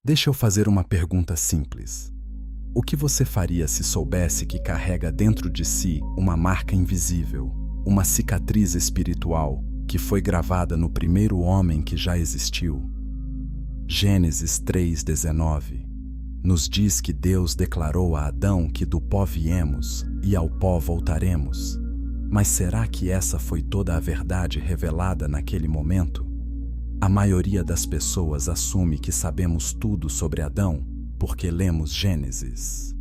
Deixa eu fazer uma pergunta simples. O que você faria se soubesse que carrega dentro de si uma marca invisível, uma cicatriz espiritual que foi gravada no primeiro homem que já existiu? Gênesis 3:19 nos diz que Deus declarou a Adão que do pó viemos e ao pó voltaremos. Mas será que essa foi toda a verdade revelada naquele momento? A maioria das pessoas assume que sabemos tudo sobre Adão porque lemos Gênesis.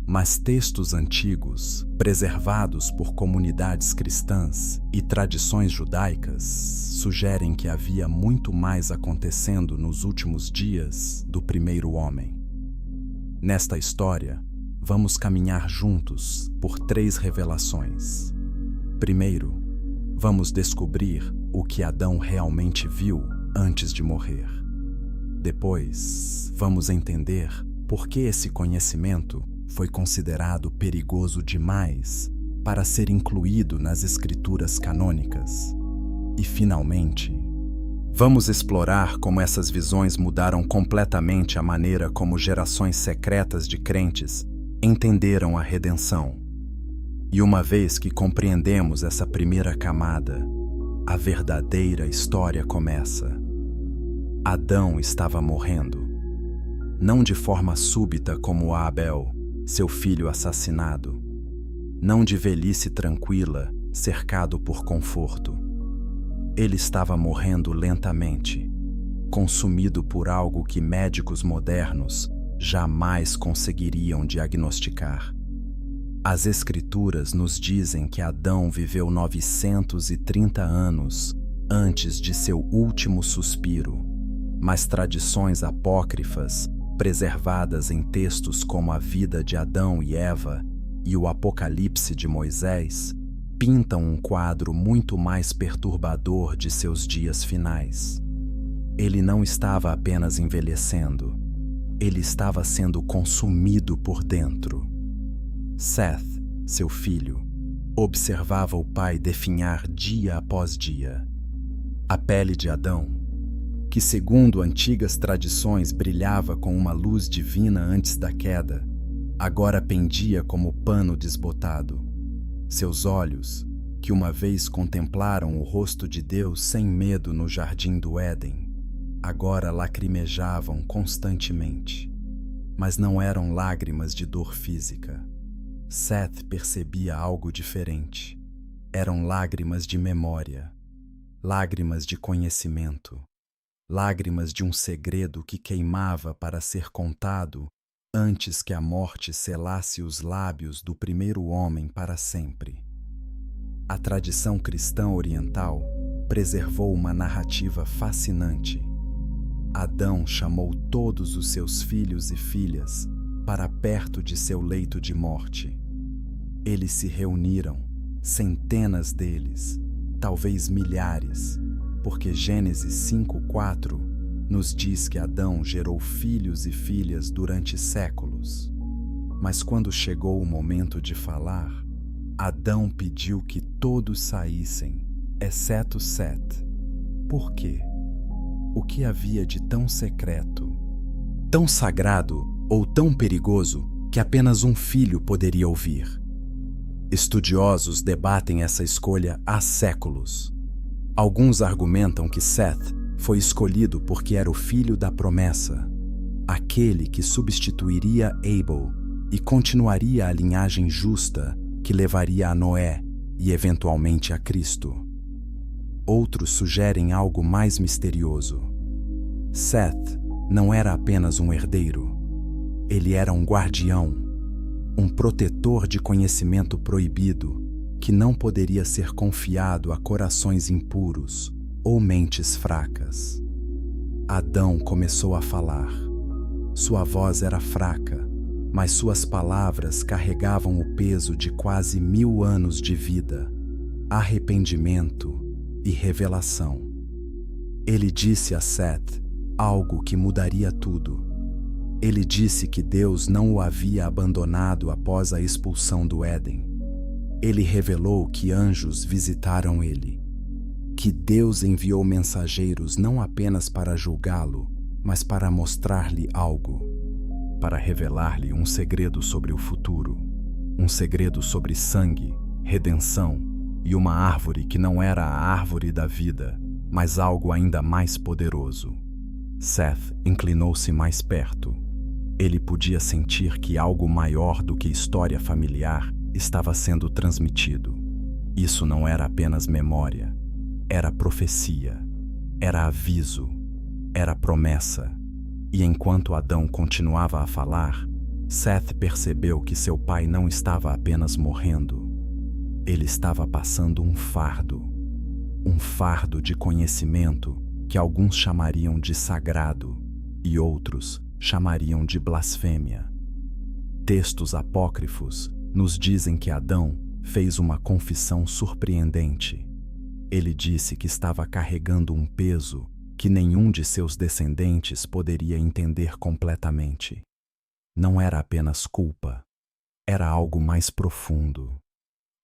Mas textos antigos, preservados por comunidades cristãs e tradições judaicas, sugerem que havia muito mais acontecendo nos últimos dias do primeiro homem. Nesta história, vamos caminhar juntos por 3 revelações. Primeiro, vamos descobrir o que Adão realmente viu antes de morrer. Depois, vamos entender por que esse conhecimento foi considerado perigoso demais para ser incluído nas escrituras canônicas. E, finalmente, vamos explorar como essas visões mudaram completamente a maneira como gerações secretas de crentes entenderam a redenção. E uma vez que compreendemos essa primeira camada, a verdadeira história começa. Adão estava morrendo. Não de forma súbita como Abel, seu filho assassinado. Não de velhice tranquila, cercado por conforto. Ele estava morrendo lentamente, consumido por algo que médicos modernos jamais conseguiriam diagnosticar. As Escrituras nos dizem que Adão viveu 930 anos antes de seu último suspiro, mas tradições apócrifas, preservadas em textos como a vida de Adão e Eva e o Apocalipse de Moisés, pintam um quadro muito mais perturbador de seus dias finais. Ele não estava apenas envelhecendo, ele estava sendo consumido por dentro. Seth, seu filho, observava o pai definhar dia após dia. A pele de Adão, que segundo antigas tradições brilhava com uma luz divina antes da queda, agora pendia como pano desbotado. Seus olhos, que uma vez contemplaram o rosto de Deus sem medo no jardim do Éden, agora lacrimejavam constantemente. Mas não eram lágrimas de dor física. Seth percebia algo diferente. Eram lágrimas de memória, lágrimas de conhecimento, lágrimas de um segredo que queimava para ser contado antes que a morte selasse os lábios do primeiro homem para sempre. A tradição cristã oriental preservou uma narrativa fascinante. Adão chamou todos os seus filhos e filhas para perto de seu leito de morte. Eles se reuniram, centenas deles, talvez milhares, porque Gênesis 5:4 nos diz que Adão gerou filhos e filhas durante séculos. Mas quando chegou o momento de falar, Adão pediu que todos saíssem, exceto Sete. Por quê? O que havia de tão secreto, tão sagrado ou tão perigoso que apenas um filho poderia ouvir? Estudiosos debatem essa escolha há séculos. Alguns argumentam que Seth foi escolhido porque era o filho da promessa, aquele que substituiria Abel e continuaria a linhagem justa que levaria a Noé e eventualmente a Cristo. Outros sugerem algo mais misterioso. Seth não era apenas um herdeiro, ele era um guardião, um protetor de conhecimento proibido que não poderia ser confiado a corações impuros ou mentes fracas. Adão começou a falar. Sua voz era fraca, mas suas palavras carregavam o peso de quase 1000 anos de vida, arrependimento e revelação. Ele disse a Seth algo que mudaria tudo. Ele disse que Deus não o havia abandonado após a expulsão do Éden. Ele revelou que anjos visitaram ele, que Deus enviou mensageiros não apenas para julgá-lo, mas para mostrar-lhe algo, para revelar-lhe um segredo sobre o futuro, um segredo sobre sangue, redenção e uma árvore que não era a árvore da vida, mas algo ainda mais poderoso. Seth inclinou-se mais perto. Ele podia sentir que algo maior do que história familiar estava sendo transmitido. Isso não era apenas memória, era profecia, era aviso, era promessa. E enquanto Adão continuava a falar, Seth percebeu que seu pai não estava apenas morrendo. Ele estava passando um fardo de conhecimento que alguns chamariam de sagrado e outros chamariam de blasfêmia. Textos apócrifos nos dizem que Adão fez uma confissão surpreendente. Ele disse que estava carregando um peso que nenhum de seus descendentes poderia entender completamente. Não era apenas culpa, era algo mais profundo.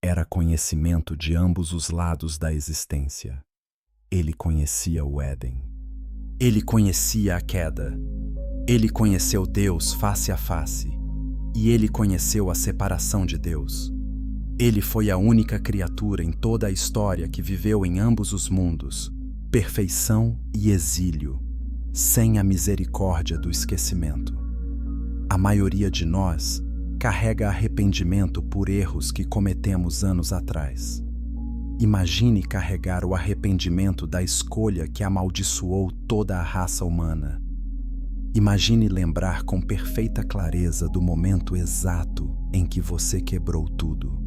Era conhecimento de ambos os lados da existência. Ele conhecia o Éden. Ele conhecia a queda. Ele conheceu Deus face a face. E ele conheceu a separação de Deus. Ele foi a única criatura em toda a história que viveu em ambos os mundos, perfeição e exílio, sem a misericórdia do esquecimento. A maioria de nós carrega arrependimento por erros que cometemos anos atrás. Imagine carregar o arrependimento da escolha que amaldiçoou toda a raça humana. Imagine lembrar com perfeita clareza do momento exato em que você quebrou tudo.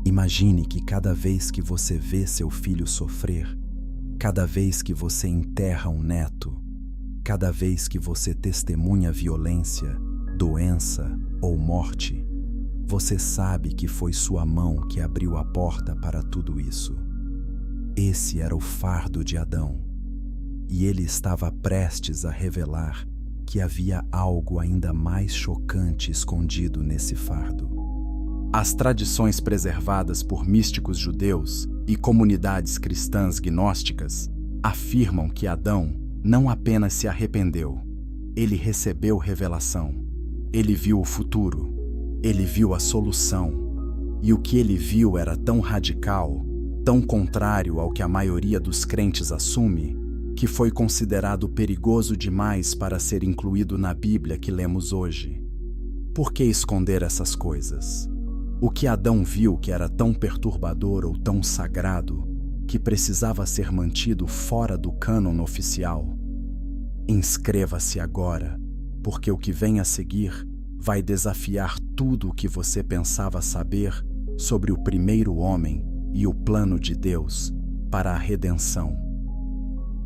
Imagine que cada vez que você vê seu filho sofrer, cada vez que você enterra um neto, cada vez que você testemunha violência, doença ou morte, você sabe que foi sua mão que abriu a porta para tudo isso. Esse era o fardo de Adão, e ele estava prestes a revelar que havia algo ainda mais chocante escondido nesse fardo. As tradições preservadas por místicos judeus e comunidades cristãs gnósticas afirmam que Adão não apenas se arrependeu, ele recebeu revelação. Ele viu o futuro, ele viu a solução, e o que ele viu era tão radical, tão contrário ao que a maioria dos crentes assume, que foi considerado perigoso demais para ser incluído na Bíblia que lemos hoje. Por que esconder essas coisas? O que Adão viu que era tão perturbador ou tão sagrado, que precisava ser mantido fora do cânon oficial? Inscreva-se agora, porque o que vem a seguir vai desafiar tudo o que você pensava saber sobre o primeiro homem e o plano de Deus para a redenção.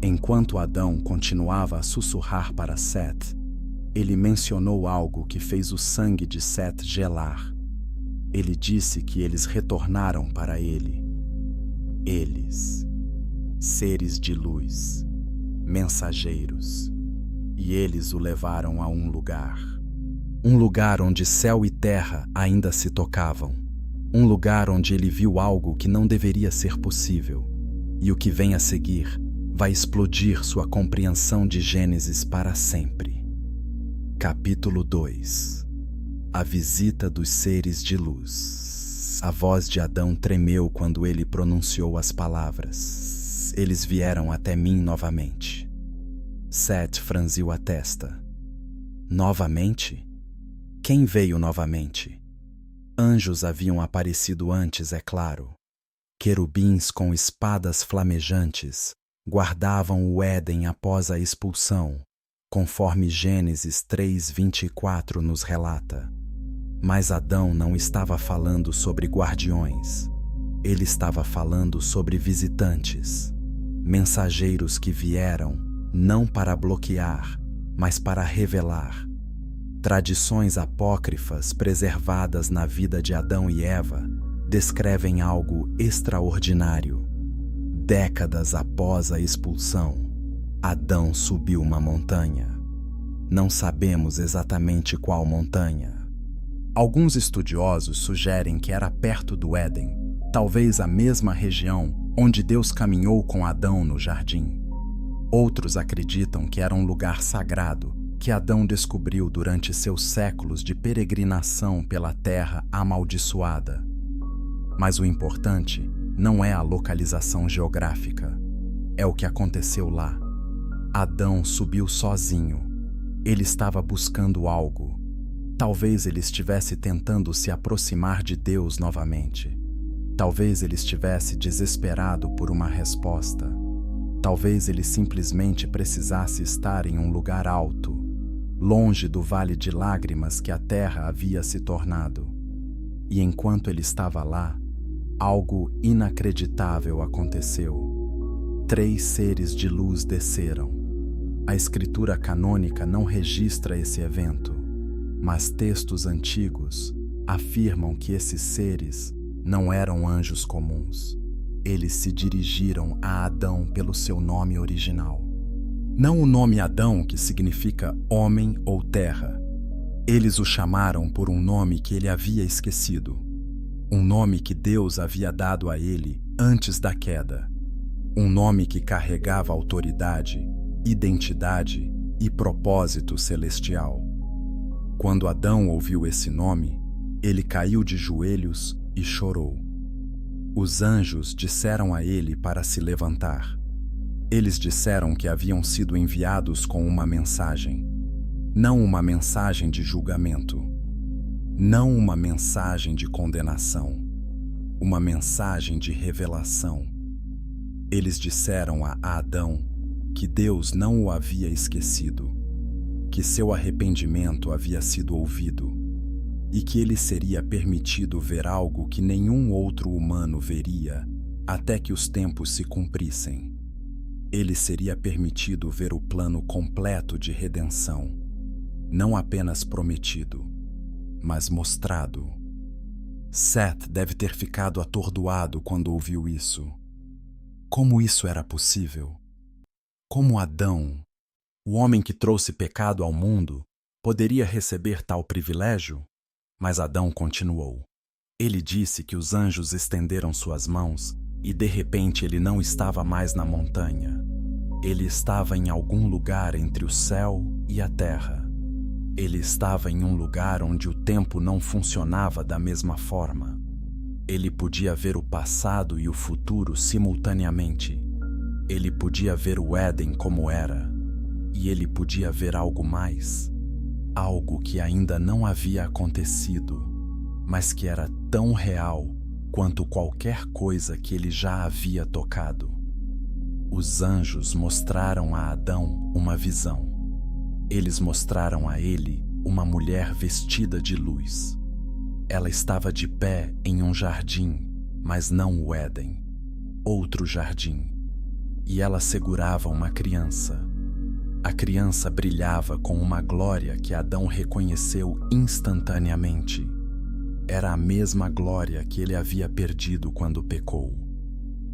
Enquanto Adão continuava a sussurrar para Seth, ele mencionou algo que fez o sangue de Seth gelar. Ele disse que eles retornaram para ele. Eles, seres de luz, mensageiros, e eles o levaram a um lugar onde céu e terra ainda se tocavam, um lugar onde ele viu algo que não deveria ser possível, e o que vem a seguir vai explodir sua compreensão de Gênesis para sempre. Capítulo 2. A visita dos seres de luz. A voz de Adão tremeu quando ele pronunciou as palavras. Eles vieram até mim novamente. Seth franziu a testa. Novamente? Quem veio novamente? Anjos haviam aparecido antes, é claro. Querubins com espadas flamejantes guardavam o Éden após a expulsão, conforme Gênesis 3:24 nos relata. Mas Adão não estava falando sobre guardiões. Ele estava falando sobre visitantes, mensageiros que vieram não para bloquear, mas para revelar. Tradições apócrifas preservadas na vida de Adão e Eva descrevem algo extraordinário. Décadas após a expulsão, Adão subiu uma montanha. Não sabemos exatamente qual montanha. Alguns estudiosos sugerem que era perto do Éden, talvez a mesma região onde Deus caminhou com Adão no jardim. Outros acreditam que era um lugar sagrado que Adão descobriu durante seus séculos de peregrinação pela terra amaldiçoada. Mas o importante não é a localização geográfica, é o que aconteceu lá. Adão subiu sozinho. Ele estava buscando algo. Talvez ele estivesse tentando se aproximar de Deus novamente. Talvez ele estivesse desesperado por uma resposta. Talvez ele simplesmente precisasse estar em um lugar alto, longe do vale de lágrimas que a terra havia se tornado. E enquanto ele estava lá, algo inacreditável aconteceu. 3 seres de luz desceram. A escritura canônica não registra esse evento, mas textos antigos afirmam que esses seres não eram anjos comuns. Eles se dirigiram a Adão pelo seu nome original. Não o nome Adão, que significa homem ou terra. Eles o chamaram por um nome que ele havia esquecido. Um nome que Deus havia dado a ele antes da queda. Um nome que carregava autoridade, identidade e propósito celestial. Quando Adão ouviu esse nome, ele caiu de joelhos e chorou. Os anjos disseram a ele para se levantar. Eles disseram que haviam sido enviados com uma mensagem. Não uma mensagem de julgamento. Não uma mensagem de condenação. Uma mensagem de revelação. Eles disseram a Adão que Deus não o havia esquecido, que seu arrependimento havia sido ouvido e que ele seria permitido ver algo que nenhum outro humano veria até que os tempos se cumprissem. Ele seria permitido ver o plano completo de redenção, não apenas prometido, mas mostrado. Seth deve ter ficado atordoado quando ouviu isso. Como isso era possível? Como Adão, o homem que trouxe pecado ao mundo, poderia receber tal privilégio? Mas Adão continuou. Ele disse que os anjos estenderam suas mãos e de repente ele não estava mais na montanha. Ele estava em algum lugar entre o céu e a terra. Ele estava em um lugar onde o tempo não funcionava da mesma forma. Ele podia ver o passado e o futuro simultaneamente. Ele podia ver o Éden como era. E ele podia ver algo mais. Algo que ainda não havia acontecido, mas que era tão real quanto qualquer coisa que ele já havia tocado. Os anjos mostraram a Adão uma visão. Eles mostraram a ele uma mulher vestida de luz. Ela estava de pé em um jardim, mas não o Éden, outro jardim. E ela segurava uma criança. A criança brilhava com uma glória que Adão reconheceu instantaneamente. Era a mesma glória que ele havia perdido quando pecou.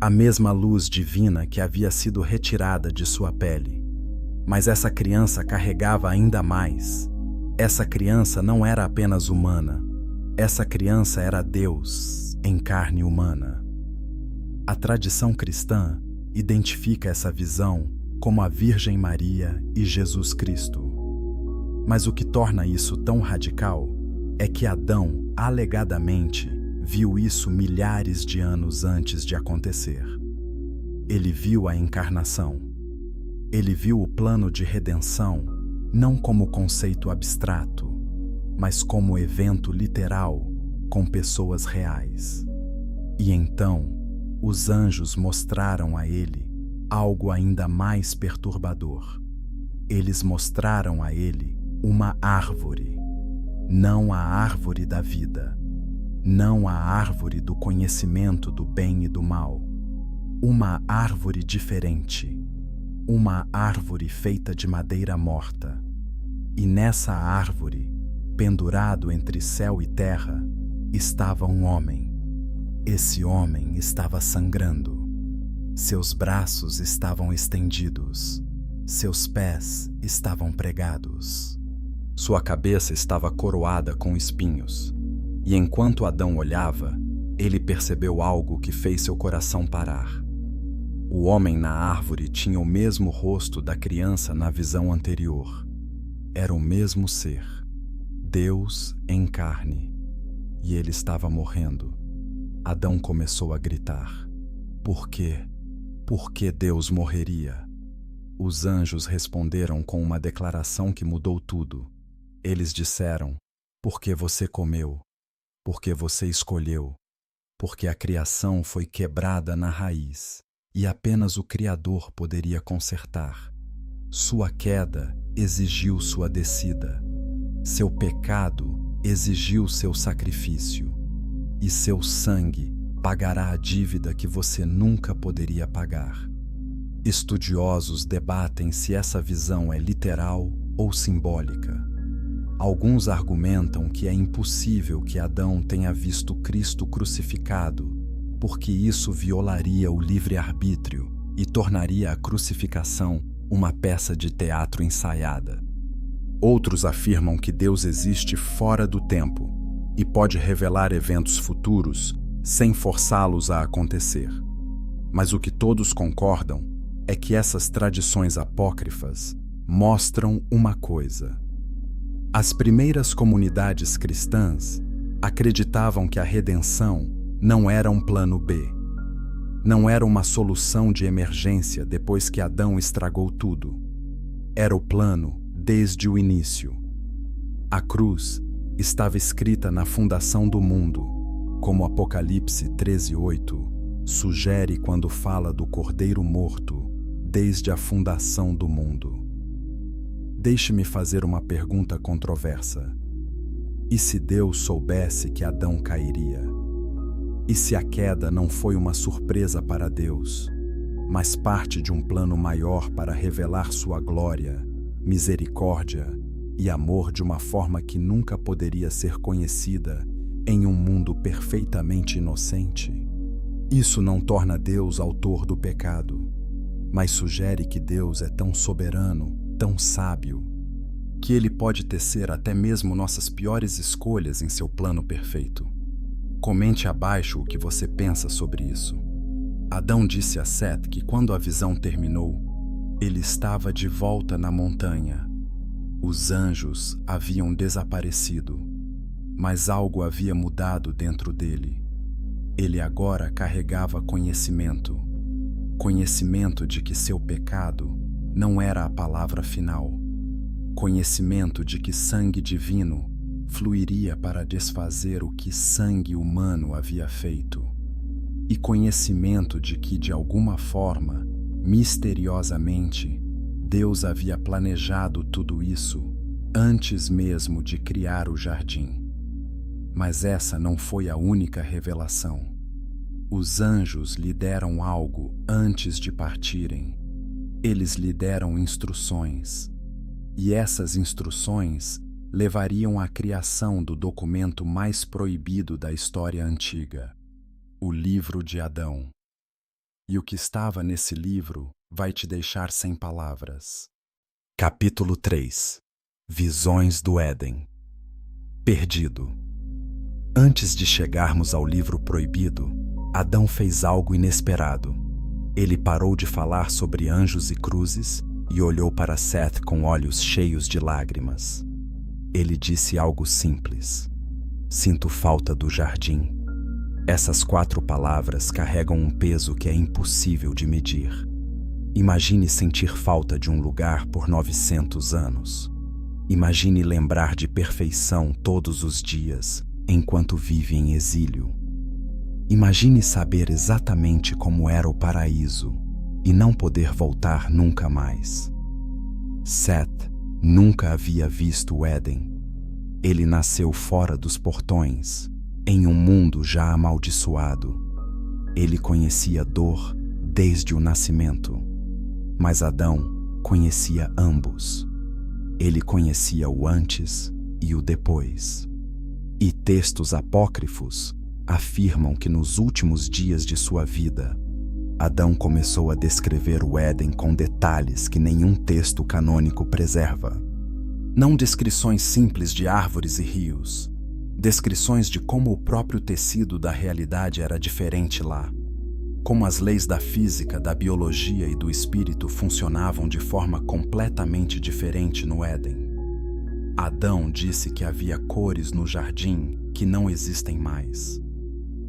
A mesma luz divina que havia sido retirada de sua pele. Mas essa criança carregava ainda mais. Essa criança não era apenas humana. Essa criança era Deus em carne humana. A tradição cristã identifica essa visão como a Virgem Maria e Jesus Cristo. Mas o que torna isso tão radical é que Adão, alegadamente, viu isso milhares de anos antes de acontecer. Ele viu a encarnação. Ele viu o plano de redenção não como conceito abstrato, mas como evento literal com pessoas reais. E então, os anjos mostraram a ele algo ainda mais perturbador. Eles mostraram a ele uma árvore, não a árvore da vida, não a árvore do conhecimento do bem e do mal, uma árvore diferente, uma árvore feita de madeira morta. E nessa árvore, pendurado entre céu e terra, estava um homem. Esse homem estava sangrando. Seus braços estavam estendidos, seus pés estavam pregados. Sua cabeça estava coroada com espinhos, e enquanto Adão olhava, ele percebeu algo que fez seu coração parar. O homem na árvore tinha o mesmo rosto da criança na visão anterior. Era o mesmo ser, Deus em carne, e ele estava morrendo. Adão começou a gritar: Por quê? Por que Deus morreria? Os anjos responderam com uma declaração que mudou tudo. Eles disseram: Porque você comeu, porque você escolheu, porque a criação foi quebrada na raiz, e apenas o Criador poderia consertar. Sua queda exigiu sua descida. Seu pecado exigiu seu sacrifício. E seu sangue pagará a dívida que você nunca poderia pagar. Estudiosos debatem se essa visão é literal ou simbólica. Alguns argumentam que é impossível que Adão tenha visto Cristo crucificado, porque isso violaria o livre-arbítrio e tornaria a crucificação uma peça de teatro ensaiada. Outros afirmam que Deus existe fora do tempo e pode revelar eventos futuros sem forçá-los a acontecer. Mas o que todos concordam é que essas tradições apócrifas mostram uma coisa. As primeiras comunidades cristãs acreditavam que a redenção não era um plano B. Não era uma solução de emergência depois que Adão estragou tudo. Era o plano desde o início. A cruz estava escrita na fundação do mundo, como Apocalipse 13:8 sugere quando fala do Cordeiro morto desde a fundação do mundo. Deixe-me fazer uma pergunta controversa. E se Deus soubesse que Adão cairia? E se a queda não foi uma surpresa para Deus, mas parte de um plano maior para revelar sua glória, misericórdia e amor de uma forma que nunca poderia ser conhecida em um mundo perfeitamente inocente? Isso não torna Deus autor do pecado, mas sugere que Deus é tão soberano, tão sábio, que Ele pode tecer até mesmo nossas piores escolhas em seu plano perfeito. Comente abaixo o que você pensa sobre isso. Adão disse a Sete que quando a visão terminou, ele estava de volta na montanha. Os anjos haviam desaparecido, mas algo havia mudado dentro dele. Ele agora carregava conhecimento. Conhecimento de que seu pecado não era a palavra final. Conhecimento de que sangue divino fluiria para desfazer o que sangue humano havia feito. E conhecimento de que, de alguma forma, misteriosamente, Deus havia planejado tudo isso antes mesmo de criar o jardim. Mas essa não foi a única revelação. Os anjos lhe deram algo antes de partirem. Eles lhe deram instruções. E essas instruções levariam à criação do documento mais proibido da história antiga, o Livro de Adão. E o que estava nesse livro vai te deixar sem palavras. Capítulo 3. Visões do Éden. Perdido. Antes de chegarmos ao livro proibido, Adão fez algo inesperado. Ele parou de falar sobre anjos e cruzes e olhou para Seth com olhos cheios de lágrimas. Ele disse algo simples: Sinto falta do jardim. Essas 4 palavras carregam um peso que é impossível de medir. Imagine sentir falta de um lugar por 900 anos. Imagine lembrar de perfeição todos os dias, enquanto vive em exílio. Imagine saber exatamente como era o paraíso e não poder voltar nunca mais. Seth nunca havia visto o Éden. Ele nasceu fora dos portões, em um mundo já amaldiçoado. Ele conhecia dor desde o nascimento, mas Adão conhecia ambos. Ele conhecia o antes e o depois. E textos apócrifos afirmam que nos últimos dias de sua vida, Adão começou a descrever o Éden com detalhes que nenhum texto canônico preserva. Não descrições simples de árvores e rios, descrições de como o próprio tecido da realidade era diferente lá. Como as leis da física, da biologia e do espírito funcionavam de forma completamente diferente no Éden. Adão disse que havia cores no jardim que não existem mais.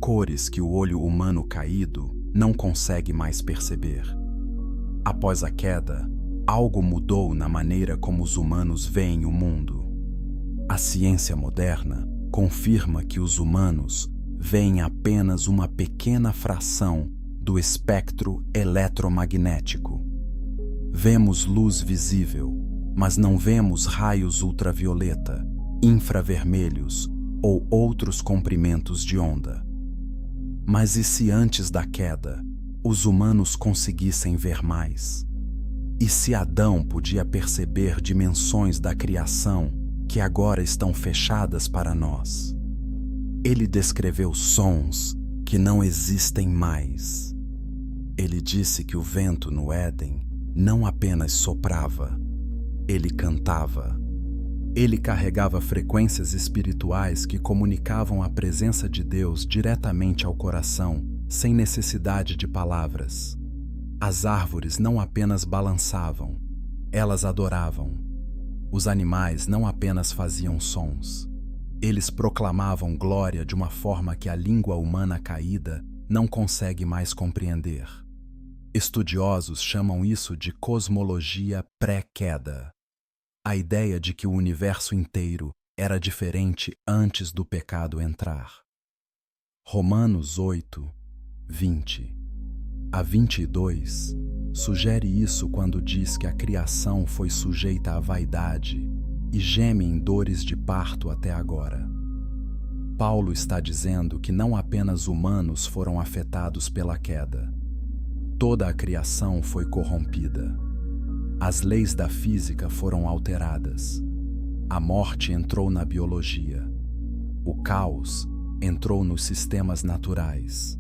Cores que o olho humano caído não consegue mais perceber. Após a queda, algo mudou na maneira como os humanos veem o mundo. A ciência moderna confirma que os humanos veem apenas uma pequena fração do espectro eletromagnético. Vemos luz visível, mas não vemos raios ultravioleta, infravermelhos ou outros comprimentos de onda. Mas e se antes da queda, os humanos conseguissem ver mais? E se Adão podia perceber dimensões da criação que agora estão fechadas para nós? Ele descreveu sons que não existem mais. Ele disse que o vento no Éden não apenas soprava, ele cantava. Ele carregava frequências espirituais que comunicavam a presença de Deus diretamente ao coração, sem necessidade de palavras. As árvores não apenas balançavam, elas adoravam. Os animais não apenas faziam sons, eles proclamavam glória de uma forma que a língua humana caída não consegue mais compreender. Estudiosos chamam isso de cosmologia pré-queda. A ideia de que o universo inteiro era diferente antes do pecado entrar. Romanos 8, 20 a 22 sugere isso quando diz que a criação foi sujeita à vaidade e geme em dores de parto até agora. Paulo está dizendo que não apenas humanos foram afetados pela queda. Toda a criação foi corrompida. As leis da física foram alteradas. A morte entrou na biologia. O caos entrou nos sistemas naturais.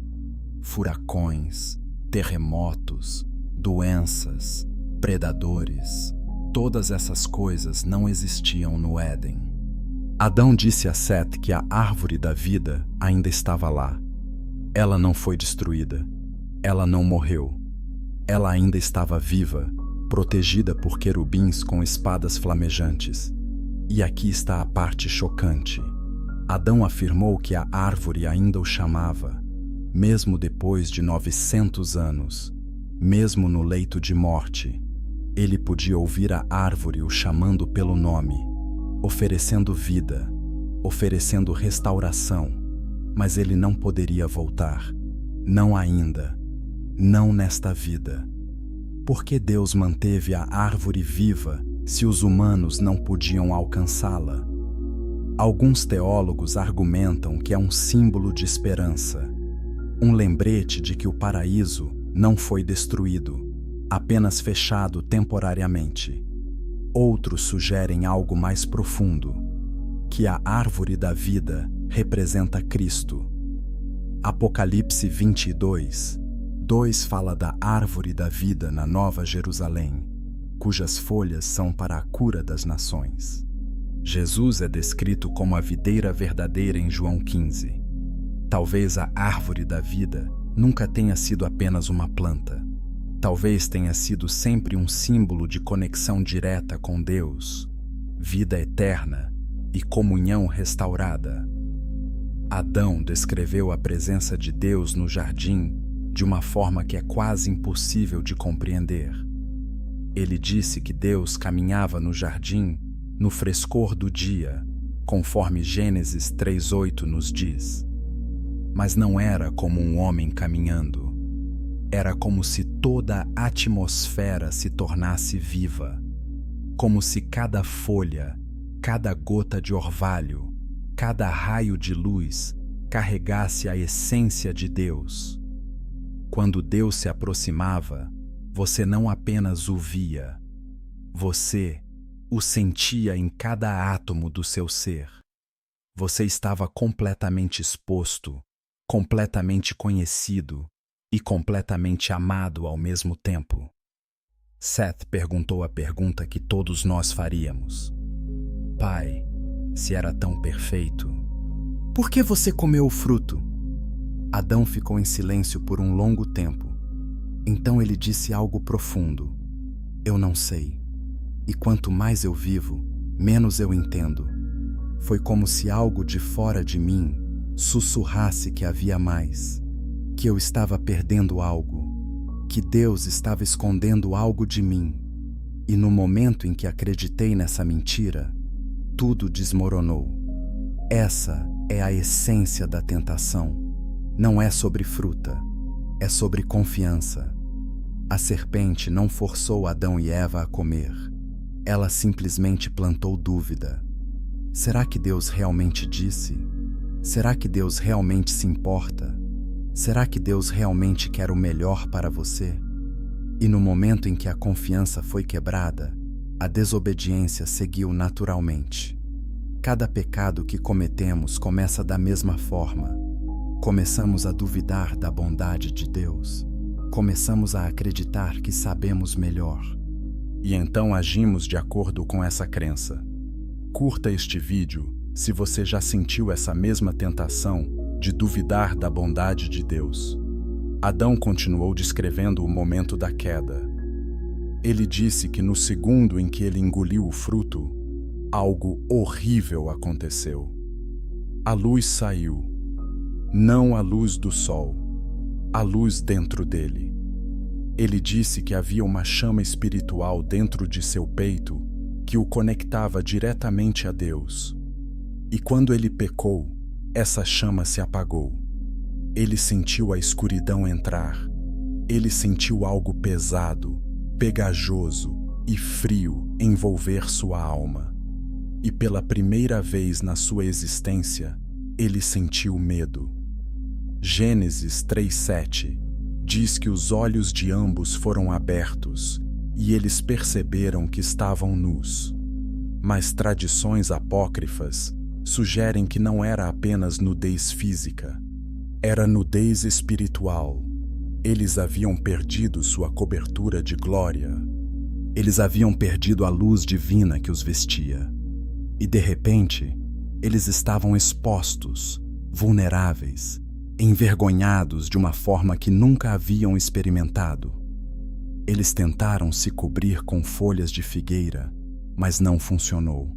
Furacões, terremotos, doenças, predadores, todas essas coisas não existiam no Éden. Adão disse a Sete que a árvore da vida ainda estava lá. Ela não foi destruída. Ela não morreu. Ela ainda estava viva, protegida por querubins com espadas flamejantes. E aqui está a parte chocante. Adão afirmou que a árvore ainda o chamava, mesmo depois de 900 anos, mesmo no leito de morte. Ele podia ouvir a árvore o chamando pelo nome, oferecendo vida, oferecendo restauração, mas ele não poderia voltar. Não ainda. Não nesta vida. Por que Deus manteve a árvore viva se os humanos não podiam alcançá-la? Alguns teólogos argumentam que é um símbolo de esperança, um lembrete de que o paraíso não foi destruído, apenas fechado temporariamente. Outros sugerem algo mais profundo, que a árvore da vida representa Cristo. Apocalipse 22, 2 fala da árvore da vida na Nova Jerusalém, cujas folhas são para a cura das nações. Jesus é descrito como a videira verdadeira em João 15. Talvez a árvore da vida nunca tenha sido apenas uma planta. Talvez tenha sido sempre um símbolo de conexão direta com Deus, vida eterna e comunhão restaurada. Adão descreveu a presença de Deus no jardim de uma forma que é quase impossível de compreender. Ele disse que Deus caminhava no jardim no frescor do dia, conforme Gênesis 3:8 nos diz. Mas não era como um homem caminhando. Era como se toda a atmosfera se tornasse viva, como se cada folha, cada gota de orvalho, cada raio de luz carregasse a essência de Deus. Quando Deus se aproximava, você não apenas o via, você o sentia em cada átomo do seu ser. Você estava completamente exposto, completamente conhecido e completamente amado ao mesmo tempo. Seth perguntou a pergunta que todos nós faríamos. Pai, se era tão perfeito, por que você comeu o fruto? Adão ficou em silêncio por um longo tempo. Então ele disse algo profundo: "Eu não sei. E quanto mais eu vivo, menos eu entendo." Foi como se algo de fora de mim sussurrasse que havia mais, que eu estava perdendo algo, que Deus estava escondendo algo de mim. E no momento em que acreditei nessa mentira, tudo desmoronou. Essa é a essência da tentação. Não é sobre fruta, é sobre confiança. A serpente não forçou Adão e Eva a comer. Ela simplesmente plantou dúvida. Será que Deus realmente disse? Será que Deus realmente se importa? Será que Deus realmente quer o melhor para você? E no momento em que a confiança foi quebrada, a desobediência seguiu naturalmente. Cada pecado que cometemos começa da mesma forma. Começamos a duvidar da bondade de Deus. Começamos a acreditar que sabemos melhor. E então agimos de acordo com essa crença. Curta este vídeo se você já sentiu essa mesma tentação de duvidar da bondade de Deus. Adão continuou descrevendo o momento da queda. Ele disse que no segundo em que ele engoliu o fruto, algo horrível aconteceu. A luz saiu. Não a luz do sol, a luz dentro dele. Ele disse que havia uma chama espiritual dentro de seu peito que o conectava diretamente a Deus. E quando ele pecou, essa chama se apagou. Ele sentiu a escuridão entrar. Ele sentiu algo pesado, pegajoso e frio envolver sua alma. E pela primeira vez na sua existência, ele sentiu medo. Gênesis 3:7 diz que os olhos de ambos foram abertos e eles perceberam que estavam nus. Mas tradições apócrifas sugerem que não era apenas nudez física, era nudez espiritual. Eles haviam perdido sua cobertura de glória. Eles haviam perdido a luz divina que os vestia. E de repente, eles estavam expostos, vulneráveis, envergonhados de uma forma que nunca haviam experimentado. Eles tentaram se cobrir com folhas de figueira, mas não funcionou.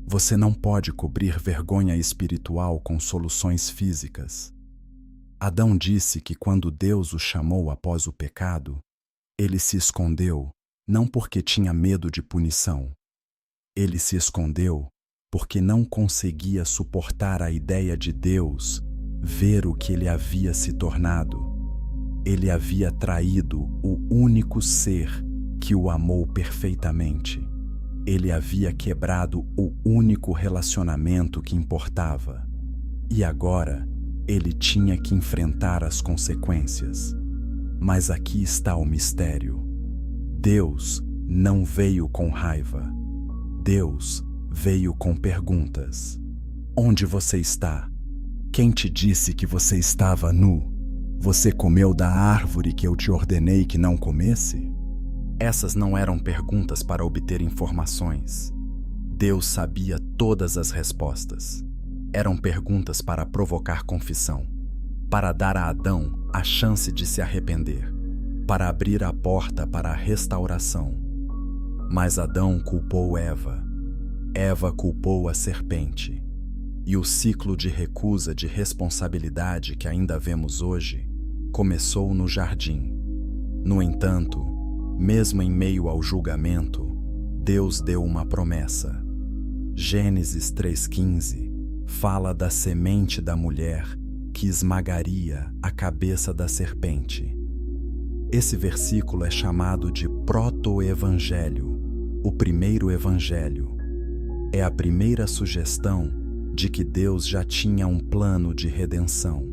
Você não pode cobrir vergonha espiritual com soluções físicas. Adão disse que quando Deus o chamou após o pecado, ele se escondeu não porque tinha medo de punição. Ele se escondeu porque não conseguia suportar a ideia de Deus ver o que ele havia se tornado. Ele havia traído o único ser que o amou perfeitamente. Ele havia quebrado o único relacionamento que importava. E agora, ele tinha que enfrentar as consequências. Mas aqui está o mistério. Deus não veio com raiva. Deus veio com perguntas. Onde você está? Quem te disse que você estava nu? Você comeu da árvore que eu te ordenei que não comesse? Essas não eram perguntas para obter informações. Deus sabia todas as respostas. Eram perguntas para provocar confissão, para dar a Adão a chance de se arrepender, para abrir a porta para a restauração. Mas Adão culpou Eva. Eva culpou a serpente. E o ciclo de recusa de responsabilidade que ainda vemos hoje começou no jardim. No entanto, mesmo em meio ao julgamento, Deus deu uma promessa. Gênesis 3:15 fala da semente da mulher que esmagaria a cabeça da serpente. Esse versículo é chamado de proto-evangelho, o primeiro evangelho. É a primeira sugestão de que Deus já tinha um plano de redenção.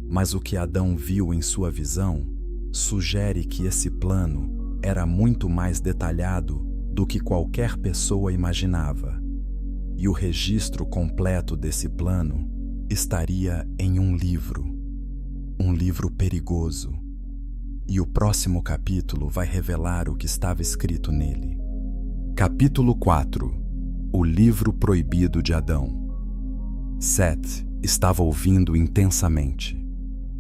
Mas o que Adão viu em sua visão sugere que esse plano era muito mais detalhado do que qualquer pessoa imaginava. E o registro completo desse plano estaria em um livro perigoso. E o próximo capítulo vai revelar o que estava escrito nele. Capítulo 4. O livro proibido de Adão. Sete estava ouvindo intensamente.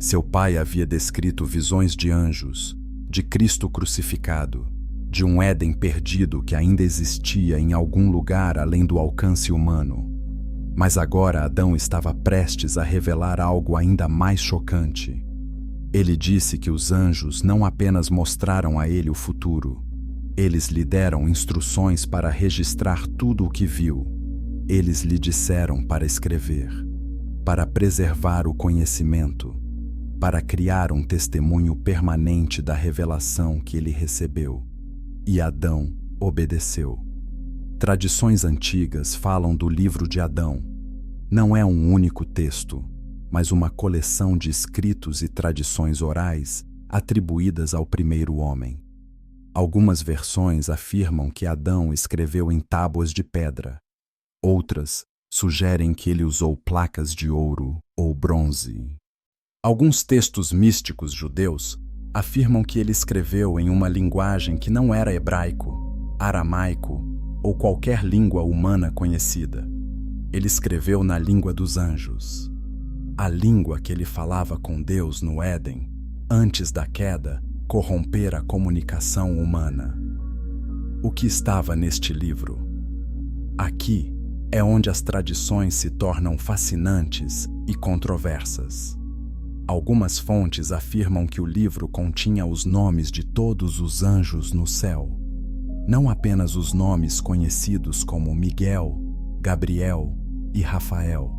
Seu pai havia descrito visões de anjos, de Cristo crucificado, de um Éden perdido que ainda existia em algum lugar além do alcance humano. Mas agora Adão estava prestes a revelar algo ainda mais chocante. Ele disse que os anjos não apenas mostraram a ele o futuro, eles lhe deram instruções para registrar tudo o que viu. Eles lhe disseram para escrever, para preservar o conhecimento, para criar um testemunho permanente da revelação que ele recebeu. E Adão obedeceu. Tradições antigas falam do livro de Adão. Não é um único texto, mas uma coleção de escritos e tradições orais atribuídas ao primeiro homem. Algumas versões afirmam que Adão escreveu em tábuas de pedra. Outras sugerem que ele usou placas de ouro ou bronze. Alguns textos místicos judeus afirmam que ele escreveu em uma linguagem que não era hebraico, aramaico ou qualquer língua humana conhecida. Ele escreveu na língua dos anjos, a língua que ele falava com Deus no Éden, antes da queda corromper a comunicação humana. O que estava neste livro? Aqui é onde as tradições se tornam fascinantes e controversas. Algumas fontes afirmam que o livro continha os nomes de todos os anjos no céu, não apenas os nomes conhecidos como Miguel, Gabriel e Rafael,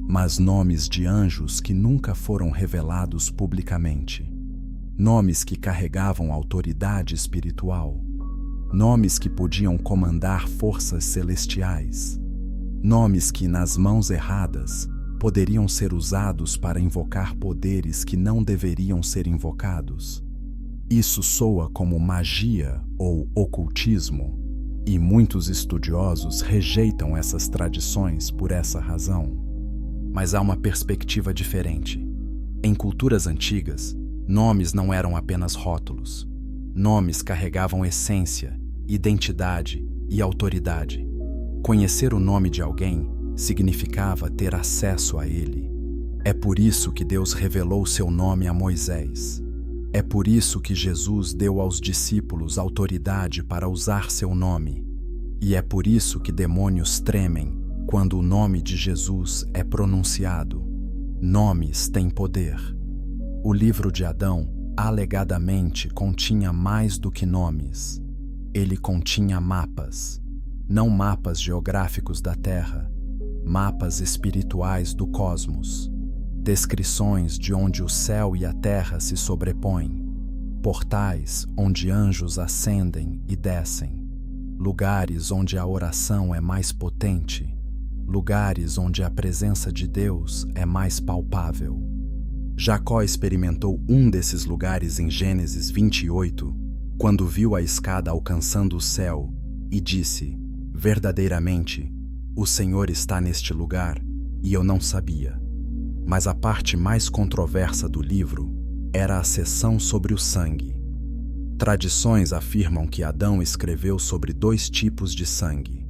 mas nomes de anjos que nunca foram revelados publicamente, nomes que carregavam autoridade espiritual, nomes que podiam comandar forças celestiais, nomes que, nas mãos erradas, poderiam ser usados para invocar poderes que não deveriam ser invocados. Isso soa como magia ou ocultismo, e muitos estudiosos rejeitam essas tradições por essa razão. Mas há uma perspectiva diferente. Em culturas antigas, nomes não eram apenas rótulos. Nomes carregavam essência, identidade e autoridade. Conhecer o nome de alguém significava ter acesso a ele. É por isso que Deus revelou seu nome a Moisés. É por isso que Jesus deu aos discípulos autoridade para usar seu nome. E é por isso que demônios tremem quando o nome de Jesus é pronunciado. Nomes têm poder. O livro de Adão, alegadamente, continha mais do que nomes. Ele continha mapas. Não mapas geográficos da Terra, mapas espirituais do cosmos, descrições de onde o céu e a terra se sobrepõem, portais onde anjos ascendem e descem, lugares onde a oração é mais potente, lugares onde a presença de Deus é mais palpável. Jacó experimentou um desses lugares em Gênesis 28, quando viu a escada alcançando o céu e disse: "Verdadeiramente, o Senhor está neste lugar, e eu não sabia." Mas a parte mais controversa do livro era a seção sobre o sangue. Tradições afirmam que Adão escreveu sobre 2 tipos de sangue: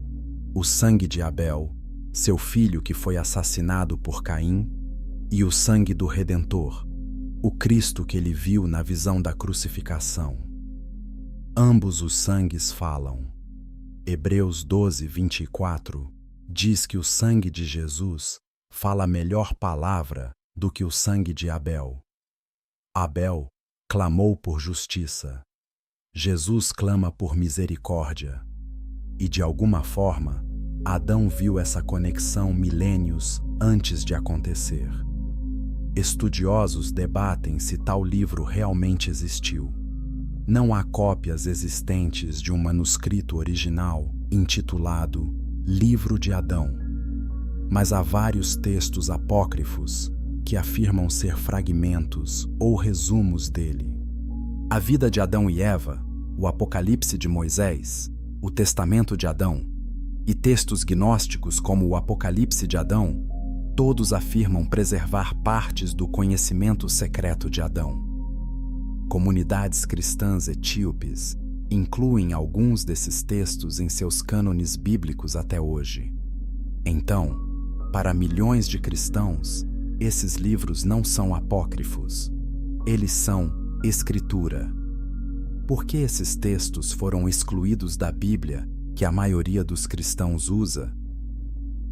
o sangue de Abel, seu filho que foi assassinado por Caim, e o sangue do Redentor, o Cristo que ele viu na visão da crucificação. Ambos os sangues falam. Hebreus 12, 24 diz que o sangue de Jesus fala melhor palavra do que o sangue de Abel. Abel clamou por justiça. Jesus clama por misericórdia. E de alguma forma, Adão viu essa conexão milênios antes de acontecer. Estudiosos debatem se tal livro realmente existiu. Não há cópias existentes de um manuscrito original intitulado Livro de Adão, mas há vários textos apócrifos que afirmam ser fragmentos ou resumos dele. A vida de Adão e Eva, o Apocalipse de Moisés, o Testamento de Adão e textos gnósticos como o Apocalipse de Adão, todos afirmam preservar partes do conhecimento secreto de Adão. Comunidades cristãs etíopes incluem alguns desses textos em seus cânones bíblicos até hoje. Então, para milhões de cristãos, Esses livros não são apócrifos. Eles são Escritura. Por que esses textos foram excluídos da Bíblia, que a maioria dos cristãos usa?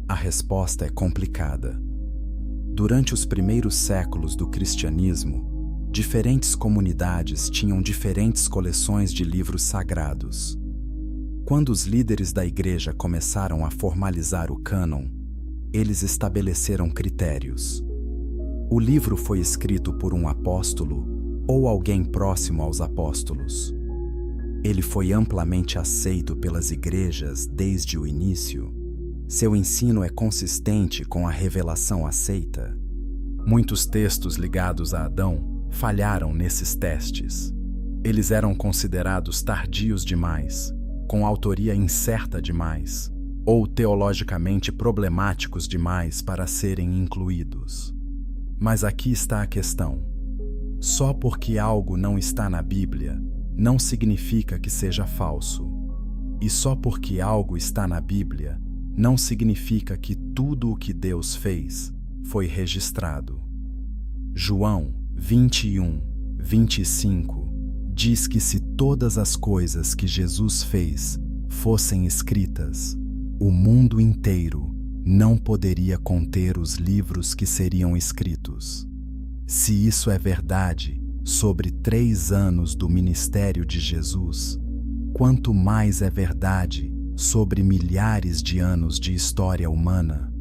A resposta é complicada. Durante os primeiros séculos do cristianismo, diferentes comunidades tinham diferentes coleções de livros sagrados. Quando os líderes da igreja começaram a formalizar o cânon, eles estabeleceram critérios. O livro foi escrito por um apóstolo ou alguém próximo aos apóstolos. Ele foi amplamente aceito pelas igrejas desde o início. Seu ensino é consistente com a revelação aceita. Muitos textos ligados a Adão falharam nesses testes. Eles eram considerados tardios demais, com autoria incerta demais, ou teologicamente problemáticos demais para serem incluídos. Mas aqui está a questão. Só porque algo não está na Bíblia, não significa que seja falso. E só porque algo está na Bíblia, não significa que tudo o que Deus fez foi registrado. João 21, 25 diz que se todas as coisas que Jesus fez fossem escritas, o mundo inteiro não poderia conter os livros que seriam escritos. Se isso é verdade sobre 3 anos do ministério de Jesus, quanto mais é verdade sobre milhares de anos de história humana?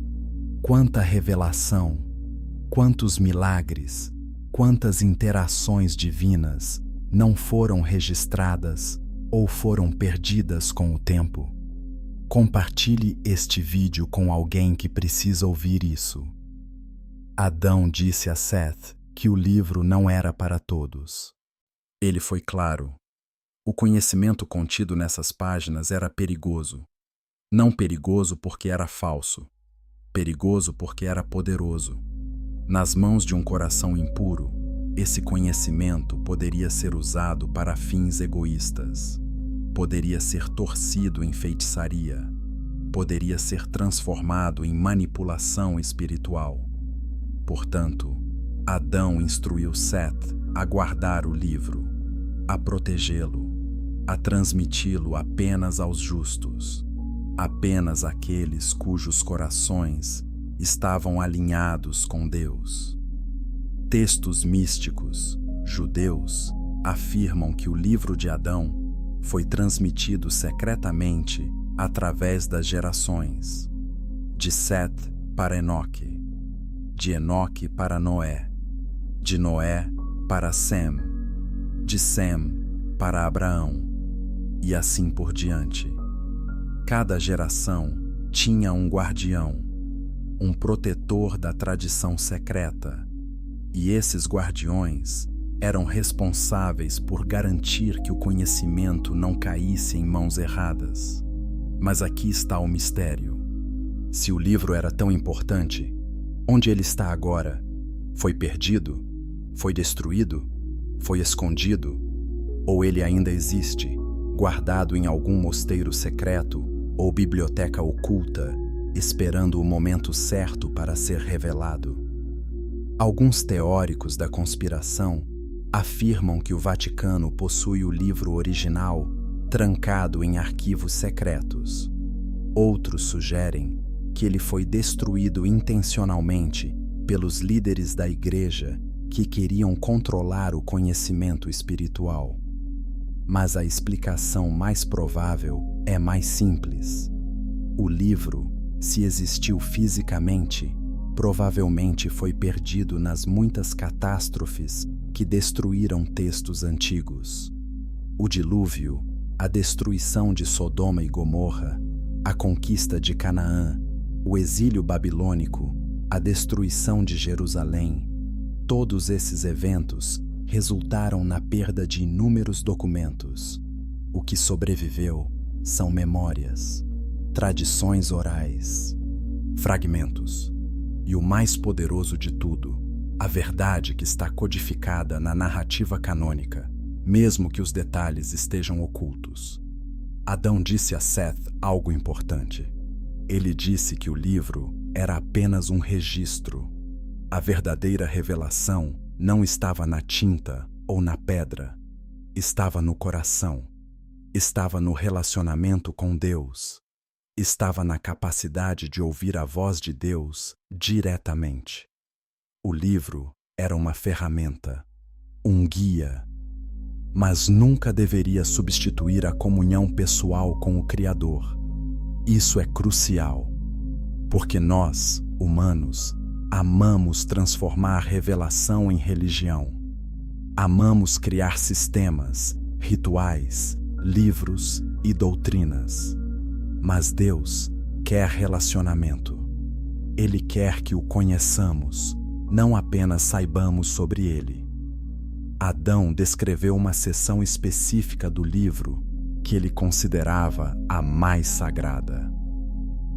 Quanta revelação, quantos milagres, quantas interações divinas não foram registradas ou foram perdidas com o tempo? Compartilhe este vídeo com alguém que precisa ouvir isso. Adão disse a Seth que o livro não era para todos. Ele foi claro. O conhecimento contido nessas páginas era perigoso. Não perigoso porque era falso. Perigoso porque era poderoso. Nas mãos de um coração impuro, esse conhecimento poderia ser usado para fins egoístas. Poderia ser torcido em feitiçaria. Poderia ser transformado em manipulação espiritual. Portanto, Adão instruiu Seth a guardar o livro, a protegê-lo, a transmiti-lo apenas aos justos, apenas àqueles cujos corações estavam alinhados com Deus. Textos místicos, judeus, afirmam que o livro de Adão foi transmitido secretamente através das gerações, de Seth para Enoque, de Enoque para Noé, de Noé para Sem, de Sem para Abraão, e assim por diante. Cada geração tinha um guardião, um protetor da tradição secreta, e esses guardiões eram responsáveis por garantir que o conhecimento não caísse em mãos erradas. Mas aqui está o mistério. Se o livro era tão importante, onde ele está agora? Foi perdido? Foi destruído? Foi escondido? Ou ele ainda existe, guardado em algum mosteiro secreto ou biblioteca oculta, esperando o momento certo para ser revelado? Alguns teóricos da conspiração afirmam que o Vaticano possui o livro original trancado em arquivos secretos. Outros sugerem que ele foi destruído intencionalmente pelos líderes da igreja que queriam controlar o conhecimento espiritual. Mas a explicação mais provável é mais simples. O livro, se existiu fisicamente, provavelmente foi perdido nas muitas catástrofes que destruíram textos antigos. O dilúvio, a destruição de Sodoma e Gomorra, a conquista de Canaã, o exílio babilônico, a destruição de Jerusalém, todos esses eventos resultaram na perda de inúmeros documentos. O que sobreviveu são memórias, tradições orais, fragmentos. E o mais poderoso de tudo, a verdade que está codificada na narrativa canônica, mesmo que os detalhes estejam ocultos. Adão disse a Seth algo importante. Ele disse que o livro era apenas um registro. A verdadeira revelação não estava na tinta ou na pedra, estava no coração, estava no relacionamento com Deus, estava na capacidade de ouvir a voz de Deus diretamente. O livro era uma ferramenta, um guia, mas nunca deveria substituir a comunhão pessoal com o Criador. Isso é crucial, porque nós, humanos, amamos transformar revelação em religião. Amamos criar sistemas, rituais, livros e doutrinas. Mas Deus quer relacionamento. Ele quer que o conheçamos, não apenas saibamos sobre ele. Adão descreveu uma seção específica do livro que ele considerava a mais sagrada: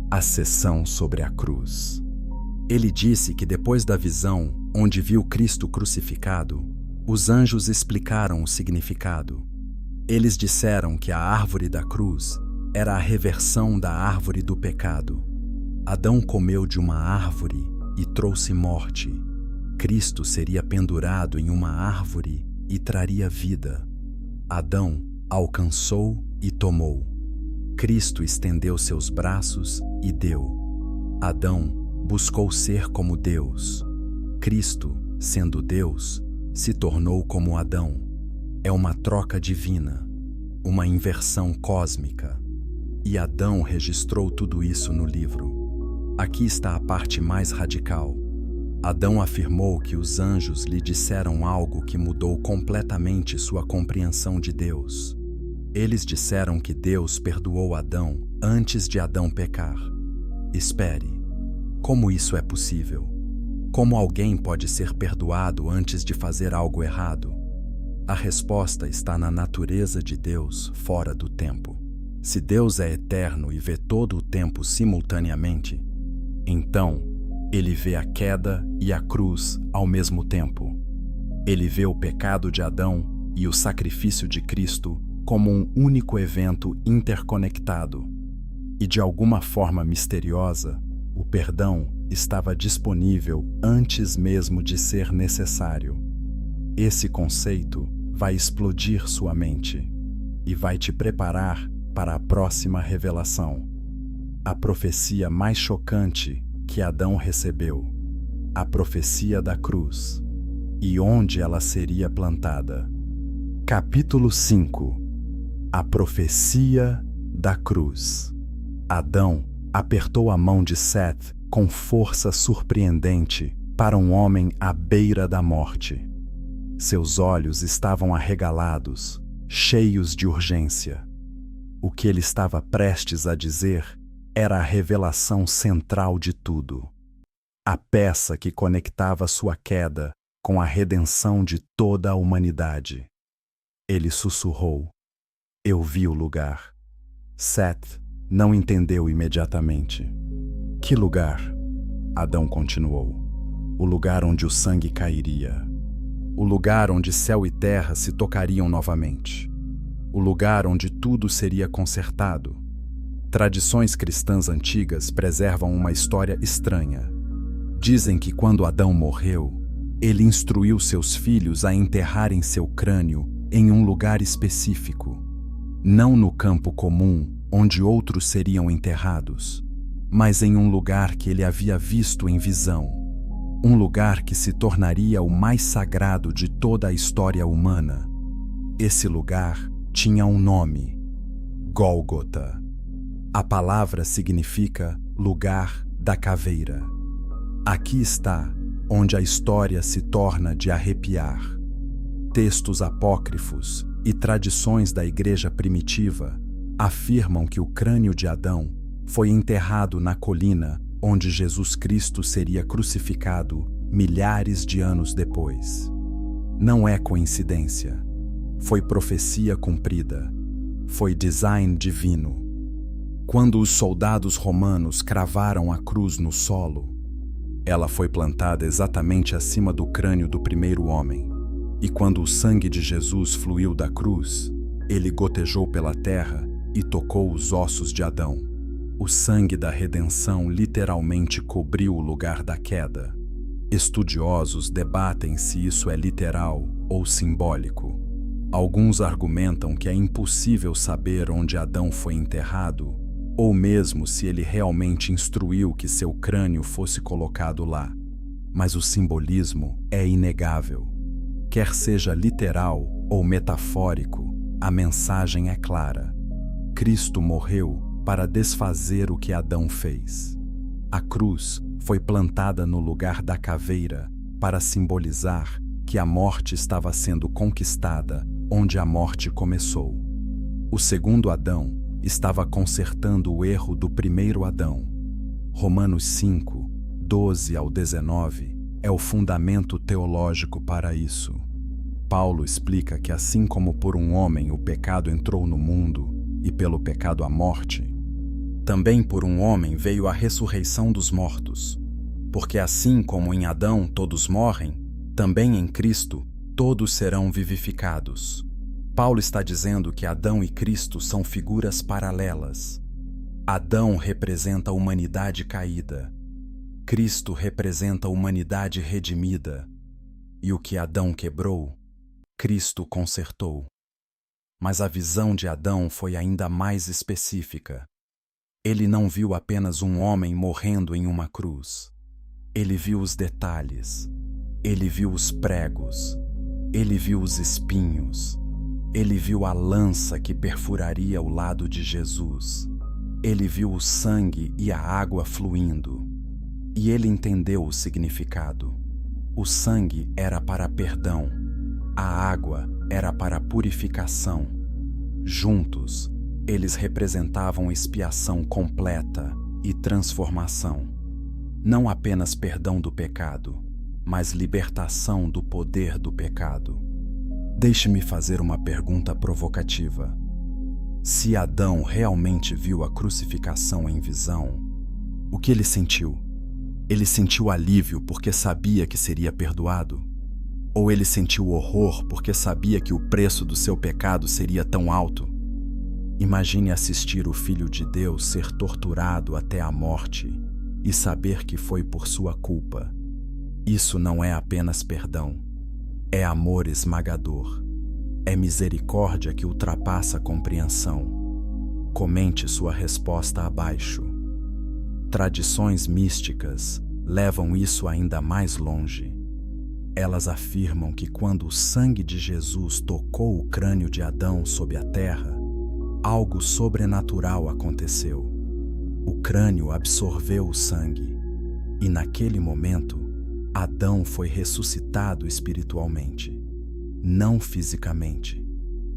a seção sobre a cruz. Ele disse que depois da visão, onde viu Cristo crucificado, os anjos explicaram o significado. Eles disseram que a árvore da cruz era a reversão da árvore do pecado. Adão comeu de uma árvore e trouxe morte. Cristo seria pendurado em uma árvore e traria vida. Adão alcançou e tomou. Cristo estendeu seus braços e deu. Adão buscou ser como Deus. Cristo, sendo Deus, se tornou como Adão. É uma troca divina, uma inversão cósmica. E Adão registrou tudo isso no livro. Aqui está a parte mais radical. Adão afirmou que os anjos lhe disseram algo que mudou completamente sua compreensão de Deus. Eles disseram que Deus perdoou Adão antes de Adão pecar. Espere, como isso é possível? Como alguém pode ser perdoado antes de fazer algo errado? A resposta está na natureza de Deus fora do tempo. Se Deus é eterno e vê todo o tempo simultaneamente, então ele vê a queda e a cruz ao mesmo tempo. Ele vê o pecado de Adão e o sacrifício de Cristo como um único evento interconectado. E de alguma forma misteriosa, o perdão estava disponível antes mesmo de ser necessário. Esse conceito vai explodir sua mente e vai te preparar para a próxima revelação. A profecia mais chocante que Adão recebeu, a profecia da cruz, e onde ela seria plantada. Capítulo 5. A profecia da cruz. Adão apertou a mão de Sete com força surpreendente para um homem à beira da morte. Seus olhos estavam arregalados, cheios de urgência. O que ele estava prestes a dizer era a revelação central de tudo. A peça que conectava sua queda com a redenção de toda a humanidade. Ele sussurrou: "Eu vi o lugar." Sete não entendeu imediatamente. "Que lugar?" Adão continuou. "O lugar onde o sangue cairia. O lugar onde céu e terra se tocariam novamente. O lugar onde tudo seria consertado." Tradições cristãs antigas preservam uma história estranha. Dizem que quando Adão morreu, ele instruiu seus filhos a enterrarem seu crânio em um lugar específico, não no campo comum onde outros seriam enterrados, mas em um lugar que ele havia visto em visão, um lugar que se tornaria o mais sagrado de toda a história humana. Esse lugar tinha um nome: Gólgota. A palavra significa lugar da caveira. Aqui está onde a história se torna de arrepiar. Textos apócrifos e tradições da igreja primitiva afirmam que o crânio de Adão foi enterrado na colina onde Jesus Cristo seria crucificado milhares de anos depois. Não é coincidência. Foi profecia cumprida. Foi design divino. Quando os soldados romanos cravaram a cruz no solo, ela foi plantada exatamente acima do crânio do primeiro homem. E quando o sangue de Jesus fluiu da cruz, ele gotejou pela terra e tocou os ossos de Adão. O sangue da redenção literalmente cobriu o lugar da queda. Estudiosos debatem se isso é literal ou simbólico. Alguns argumentam que é impossível saber onde Adão foi enterrado, ou mesmo se ele realmente instruiu que seu crânio fosse colocado lá. Mas o simbolismo é inegável. Quer seja literal ou metafórico, a mensagem é clara. Cristo morreu para desfazer o que Adão fez. A cruz foi plantada no lugar da caveira para simbolizar que a morte estava sendo conquistada onde a morte começou. O segundo Adão estava consertando o erro do primeiro Adão. Romanos 5, 12 ao 19 é o fundamento teológico para isso. Paulo explica que assim como por um homem o pecado entrou no mundo e pelo pecado a morte, também por um homem veio a ressurreição dos mortos. Porque assim como em Adão todos morrem, também em Cristo todos serão vivificados. Paulo está dizendo que Adão e Cristo são figuras paralelas. Adão representa a humanidade caída. Cristo representa a humanidade redimida. E o que Adão quebrou, Cristo consertou. Mas a visão de Adão foi ainda mais específica. Ele não viu apenas um homem morrendo em uma cruz. Ele viu os detalhes. Ele viu os pregos. Ele viu os espinhos. Ele viu a lança que perfuraria o lado de Jesus. Ele viu o sangue e a água fluindo. E ele entendeu o significado. O sangue era para perdão. A água era para purificação. Juntos, eles representavam expiação completa e transformação. Não apenas perdão do pecado, mas libertação do poder do pecado. Deixe-me fazer uma pergunta provocativa. Se Adão realmente viu a crucificação em visão, o que ele sentiu? Ele sentiu alívio porque sabia que seria perdoado? Ou ele sentiu horror porque sabia que o preço do seu pecado seria tão alto? Imagine assistir o Filho de Deus ser torturado até a morte e saber que foi por sua culpa. Isso não é apenas perdão, é amor esmagador. É misericórdia que ultrapassa a compreensão. Comente sua resposta abaixo. Tradições místicas levam isso ainda mais longe. Elas afirmam que quando o sangue de Jesus tocou o crânio de Adão sob a terra, algo sobrenatural aconteceu. O crânio absorveu o sangue, e naquele momento, Adão foi ressuscitado espiritualmente, não fisicamente.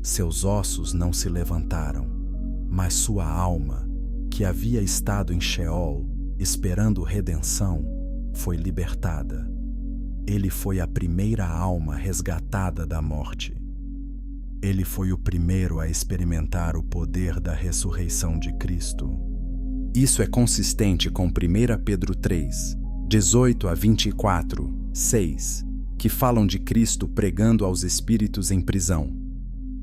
Seus ossos não se levantaram, mas sua alma, que havia estado em Sheol, esperando redenção, foi libertada. Ele foi a primeira alma resgatada da morte. Ele foi o primeiro a experimentar o poder da ressurreição de Cristo. Isso é consistente com 1 Pedro 3, 18 a 24, 6, que falam de Cristo pregando aos espíritos em prisão.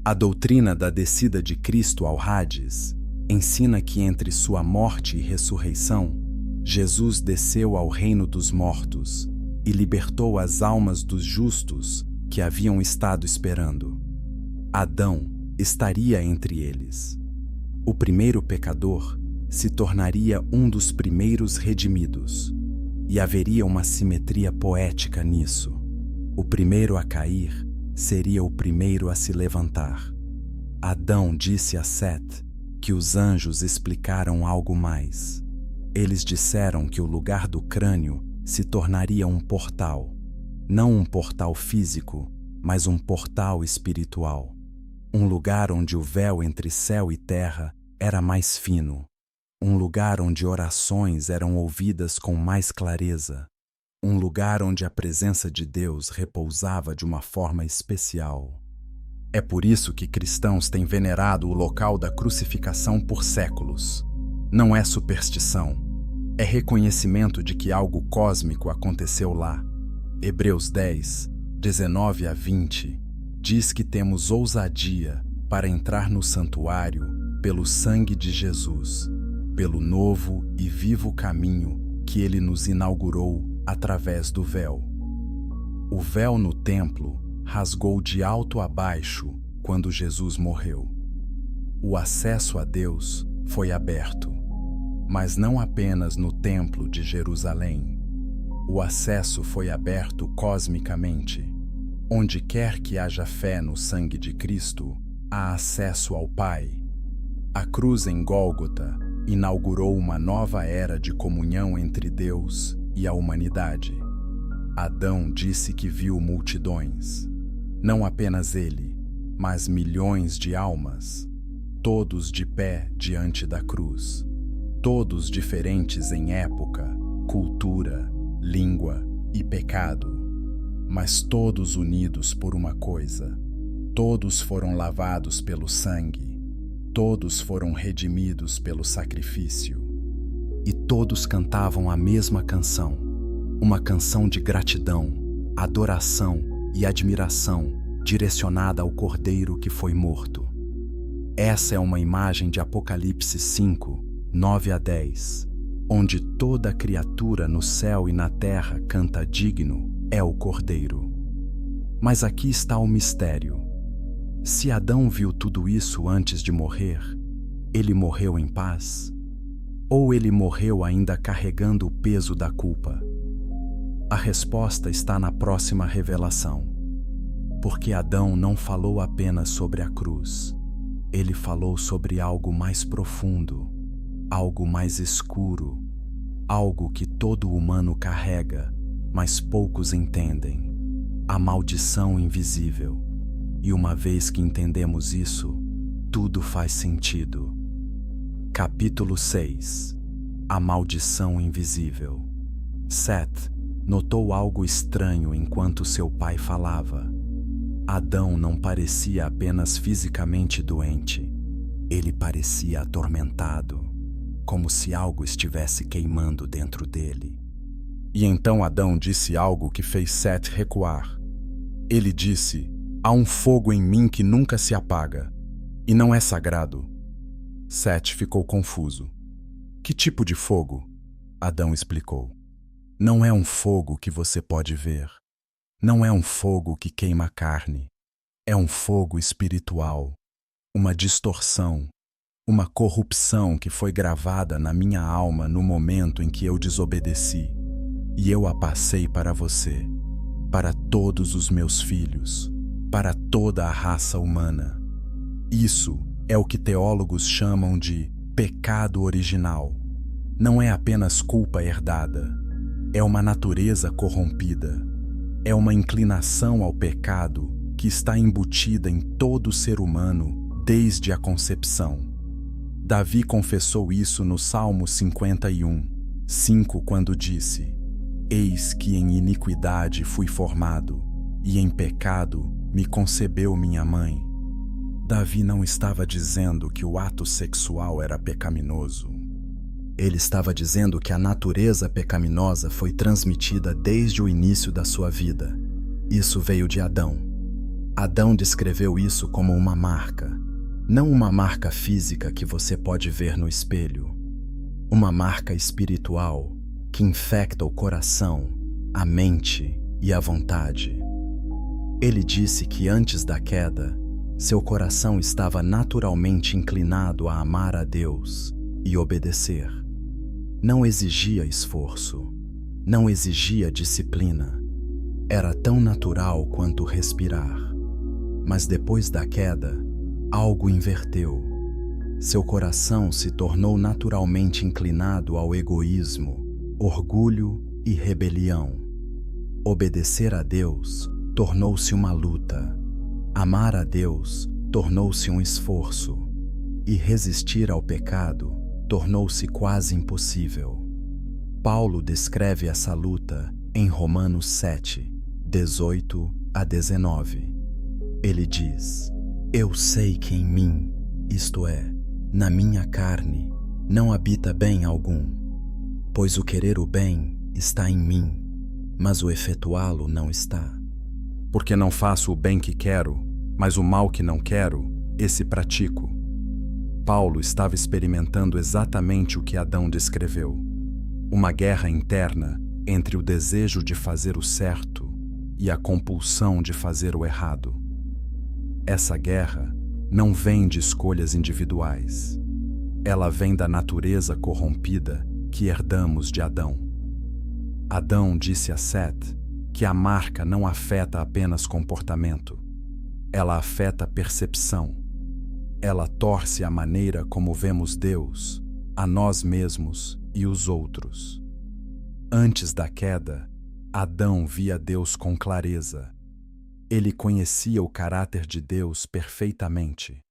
A doutrina da descida de Cristo ao Hades ensina que entre sua morte e ressurreição, Jesus desceu ao reino dos mortos e libertou as almas dos justos que haviam estado esperando. Adão estaria entre eles. O primeiro pecador se tornaria um dos primeiros redimidos, e haveria uma simetria poética nisso. O primeiro a cair seria o primeiro a se levantar. Adão disse a Sete que os anjos explicaram algo mais. Eles disseram que o lugar do crânio se tornaria um portal, não um portal físico, mas um portal espiritual. Um lugar onde o véu entre céu e terra era mais fino. Um lugar onde orações eram ouvidas com mais clareza. Um lugar onde a presença de Deus repousava de uma forma especial. É por isso que cristãos têm venerado o local da crucificação por séculos. Não é superstição. É reconhecimento de que algo cósmico aconteceu lá. Hebreus 10, 19 a 20, diz que temos ousadia para entrar no santuário pelo sangue de Jesus, pelo novo e vivo caminho que Ele nos inaugurou através do véu. O véu no templo rasgou de alto a baixo quando Jesus morreu. O acesso a Deus foi aberto, mas não apenas no Templo de Jerusalém. O acesso foi aberto cosmicamente. Onde quer que haja fé no sangue de Cristo, há acesso ao Pai. A cruz em Gólgota inaugurou uma nova era de comunhão entre Deus e a humanidade. Adão disse que viu multidões. Não apenas ele, mas milhões de almas, todos de pé diante da cruz, todos diferentes em época, cultura, língua e pecado, mas todos unidos por uma coisa. Todos foram lavados pelo sangue, todos foram redimidos pelo sacrifício. E todos cantavam a mesma canção, uma canção de gratidão, adoração e admiração direcionada ao Cordeiro que foi morto. Essa é uma imagem de Apocalipse 5, 9 a 10, onde toda criatura no céu e na terra canta digno é o Cordeiro. Mas aqui está o mistério. Se Adão viu tudo isso antes de morrer, ele morreu em paz? Ou ele morreu ainda carregando o peso da culpa? A resposta está na próxima revelação. Porque Adão não falou apenas sobre a cruz. Ele falou sobre algo mais profundo, algo mais escuro, algo que todo humano carrega, mas poucos entendem: a maldição invisível. E uma vez que entendemos isso, tudo faz sentido. Capítulo 6. A maldição invisível. Seth notou algo estranho enquanto seu pai falava. Adão não parecia apenas fisicamente doente. Ele parecia atormentado, como se algo estivesse queimando dentro dele. E então Adão disse algo que fez Seth recuar. Ele disse: há um fogo em mim que nunca se apaga, e não é sagrado. Seth ficou confuso. Que tipo de fogo? Adão explicou. Não é um fogo que você pode ver. Não é um fogo que queima carne. É um fogo espiritual, uma distorção, uma corrupção que foi gravada na minha alma no momento em que eu desobedeci. E eu a passei para você, para todos os meus filhos, para toda a raça humana. Isso é o que teólogos chamam de pecado original. Não é apenas culpa herdada, é uma natureza corrompida, é uma inclinação ao pecado que está embutida em todo ser humano desde a concepção. Davi confessou isso no Salmo 51, 5, quando disse: eis que em iniquidade fui formado, e em pecado me concebeu minha mãe. Davi não estava dizendo que o ato sexual era pecaminoso. Ele estava dizendo que a natureza pecaminosa foi transmitida desde o início da sua vida. Isso veio de Adão. Adão descreveu isso como uma marca, não uma marca física que você pode ver no espelho, uma marca espiritual que infecta o coração, a mente e a vontade. Ele disse que antes da queda, seu coração estava naturalmente inclinado a amar a Deus e obedecer. Não exigia esforço, não exigia disciplina. Era tão natural quanto respirar. Mas depois da queda, algo inverteu. Seu coração se tornou naturalmente inclinado ao egoísmo, orgulho e rebelião. Obedecer a Deus tornou-se uma luta. Amar a Deus tornou-se um esforço. E resistir ao pecado tornou-se quase impossível. Paulo descreve essa luta em Romanos 7, 18 a 19. Ele diz: eu sei que em mim, isto é, na minha carne, não habita bem algum, pois o querer o bem está em mim, mas o efetuá-lo não está. Porque não faço o bem que quero, mas o mal que não quero, esse pratico. Paulo estava experimentando exatamente o que Adão descreveu. Uma guerra interna entre o desejo de fazer o certo e a compulsão de fazer o errado. Essa guerra não vem de escolhas individuais. Ela vem da natureza corrompida que herdamos de Adão. Adão disse a Sete que a marca não afeta apenas comportamento. Ela afeta percepção. Ela torce a maneira como vemos Deus, a nós mesmos e os outros. Antes da queda, Adão via Deus com clareza. Ele conhecia o caráter de Deus perfeitamente.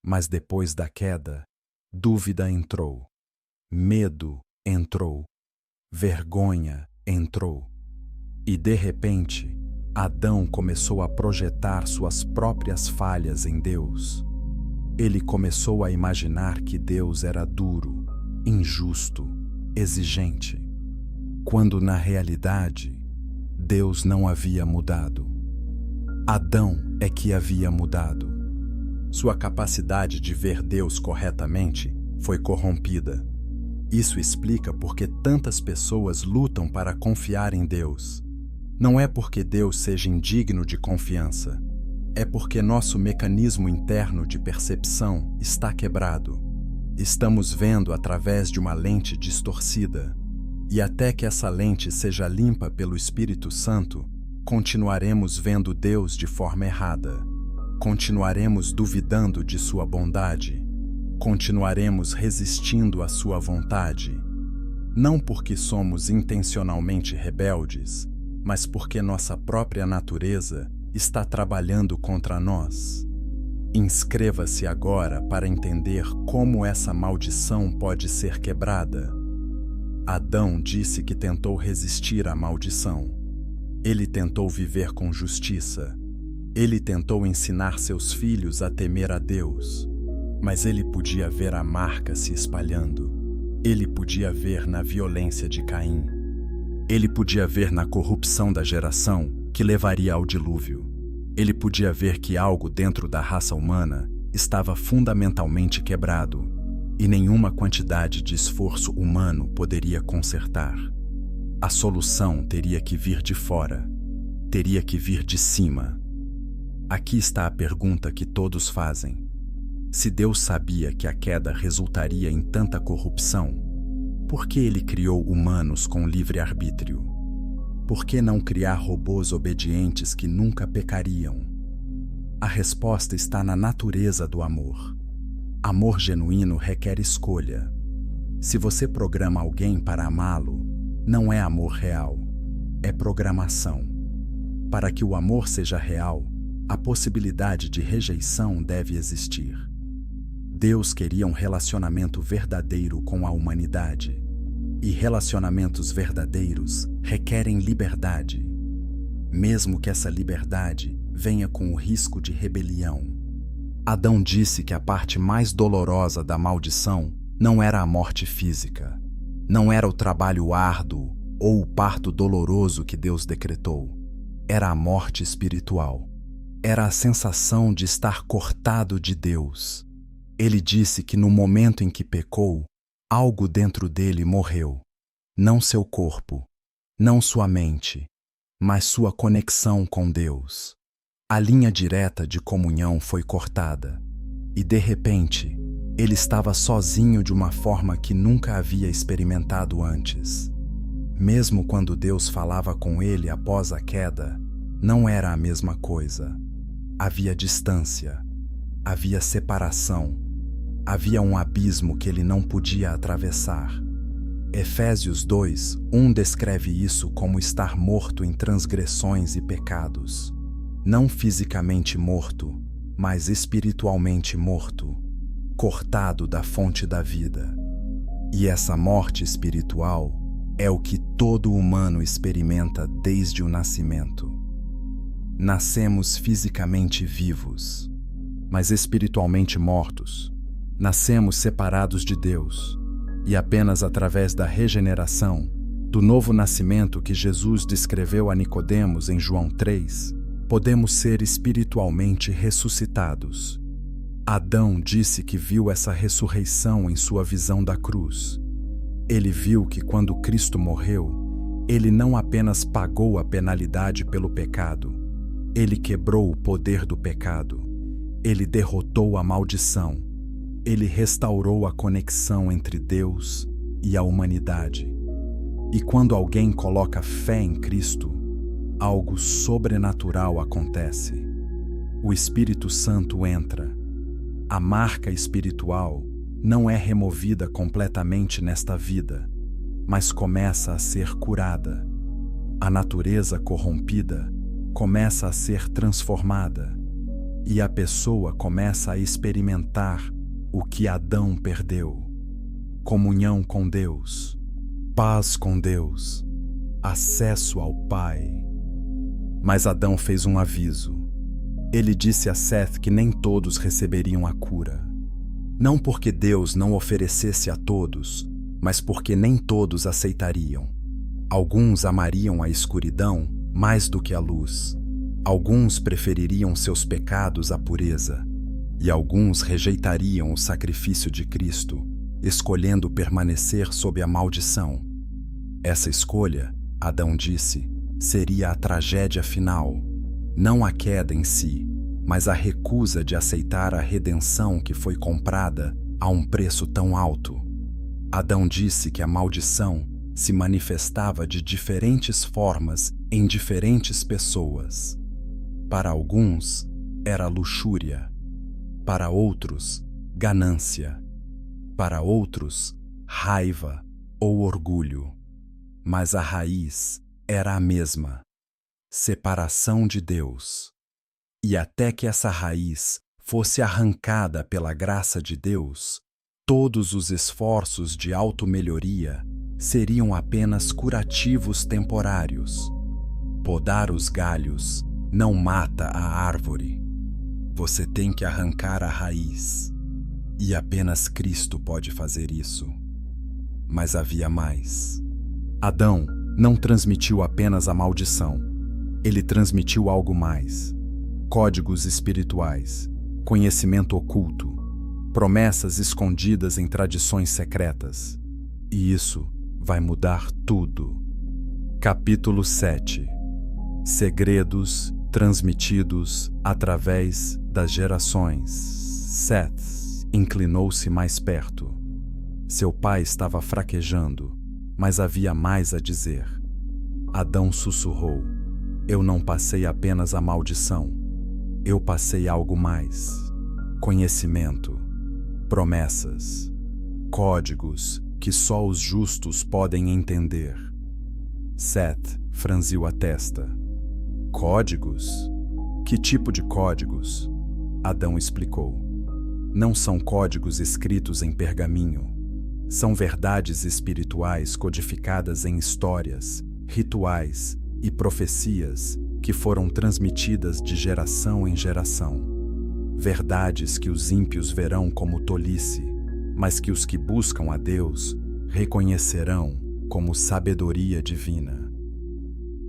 Mas depois da queda, dúvida entrou, medo entrou, vergonha entrou. E de repente, Adão começou a projetar suas próprias falhas em Deus. Ele começou a imaginar que Deus era duro, injusto, exigente, quando na realidade, Deus não havia mudado. Adão é que havia mudado. Sua capacidade de ver Deus corretamente foi corrompida. Isso explica por que tantas pessoas lutam para confiar em Deus. Não é porque Deus seja indigno de confiança. É porque nosso mecanismo interno de percepção está quebrado. Estamos vendo através de uma lente distorcida. E até que essa lente seja limpa pelo Espírito Santo, continuaremos vendo Deus de forma errada. Continuaremos duvidando de sua bondade. Continuaremos resistindo à sua vontade. Não porque somos intencionalmente rebeldes, mas porque nossa própria natureza está trabalhando contra nós. Inscreva-se agora para entender como essa maldição pode ser quebrada. Adão disse que tentou resistir à maldição. Ele tentou viver com justiça. Ele tentou ensinar seus filhos a temer a Deus. Mas ele podia ver a marca se espalhando. Ele podia ver na violência de Caim. Ele podia ver na corrupção da geração que levaria ao dilúvio. Ele podia ver que algo dentro da raça humana estava fundamentalmente quebrado e nenhuma quantidade de esforço humano poderia consertar. A solução teria que vir de fora, teria que vir de cima. Aqui está a pergunta que todos fazem. Se Deus sabia que a queda resultaria em tanta corrupção, por que Ele criou humanos com livre-arbítrio? Por que não criar robôs obedientes que nunca pecariam? A resposta está na natureza do amor. Amor genuíno requer escolha. Se você programa alguém para amá-lo, não é amor real, é programação. Para que o amor seja real, a possibilidade de rejeição deve existir. Deus queria um relacionamento verdadeiro com a humanidade. E relacionamentos verdadeiros requerem liberdade, mesmo que essa liberdade venha com o risco de rebelião. Adão disse que a parte mais dolorosa da maldição não era a morte física, não era o trabalho árduo ou o parto doloroso que Deus decretou. Era a morte espiritual. Era a sensação de estar cortado de Deus. Ele disse que no momento em que pecou, algo dentro dele morreu. Não seu corpo, não sua mente, mas sua conexão com Deus. A linha direta de comunhão foi cortada. E de repente, ele estava sozinho de uma forma que nunca havia experimentado antes. Mesmo quando Deus falava com ele após a queda, não era a mesma coisa. Havia distância, havia separação, havia um abismo que ele não podia atravessar. Efésios 2:1 descreve isso como estar morto em transgressões e pecados. Não fisicamente morto, mas espiritualmente morto, cortado da fonte da vida. E essa morte espiritual é o que todo humano experimenta desde o nascimento. Nascemos fisicamente vivos, mas espiritualmente mortos. Nascemos separados de Deus, e apenas através da regeneração, do novo nascimento que Jesus descreveu a Nicodemos em João 3, podemos ser espiritualmente ressuscitados. Adão disse que viu essa ressurreição em sua visão da cruz. Ele viu que quando Cristo morreu, Ele não apenas pagou a penalidade pelo pecado, ele quebrou o poder do pecado, ele derrotou a maldição, ele restaurou a conexão entre Deus e a humanidade. E quando alguém coloca fé em Cristo, algo sobrenatural acontece. O Espírito Santo entra. A marca espiritual não é removida completamente nesta vida, mas começa a ser curada. A natureza corrompida começa a ser transformada e a pessoa começa a experimentar o que Adão perdeu: comunhão com Deus, paz com Deus, acesso ao Pai. Mas Adão fez um aviso. Ele disse a Seth que nem todos receberiam a cura. Não porque Deus não oferecesse a todos, mas porque nem todos aceitariam. Alguns amariam a escuridão mais do que a luz. Alguns prefeririam seus pecados à pureza. E alguns rejeitariam o sacrifício de Cristo, escolhendo permanecer sob a maldição. Essa escolha, Adão disse, seria a tragédia final, não a queda em si, mas a recusa de aceitar a redenção que foi comprada a um preço tão alto. Adão disse que a maldição se manifestava de diferentes formas em diferentes pessoas. Para alguns, era luxúria. Para outros, ganância. Para outros, raiva ou orgulho. Mas a raiz era a mesma: separação de Deus. E até que essa raiz fosse arrancada pela graça de Deus, todos os esforços de auto-melhoria seriam apenas curativos temporários. Podar os galhos não mata a árvore. Você tem que arrancar a raiz. E apenas Cristo pode fazer isso. Mas havia mais. Adão não transmitiu apenas a maldição. Ele transmitiu algo mais: códigos espirituais, conhecimento oculto, promessas escondidas em tradições secretas. E isso vai mudar tudo. Capítulo 7. Segredos transmitidos através das gerações. Seth inclinou-se mais perto. Seu pai estava fraquejando, mas havia mais a dizer. Adão sussurrou: eu não passei apenas a maldição. Eu passei algo mais: conhecimento, promessas, códigos que só os justos podem entender. Seth franziu a testa. Códigos? Que tipo de códigos? Adão explicou. Não são códigos escritos em pergaminho. São verdades espirituais codificadas em histórias, rituais e profecias que foram transmitidas de geração em geração. Verdades que os ímpios verão como tolice, mas que os que buscam a Deus reconhecerão como sabedoria divina.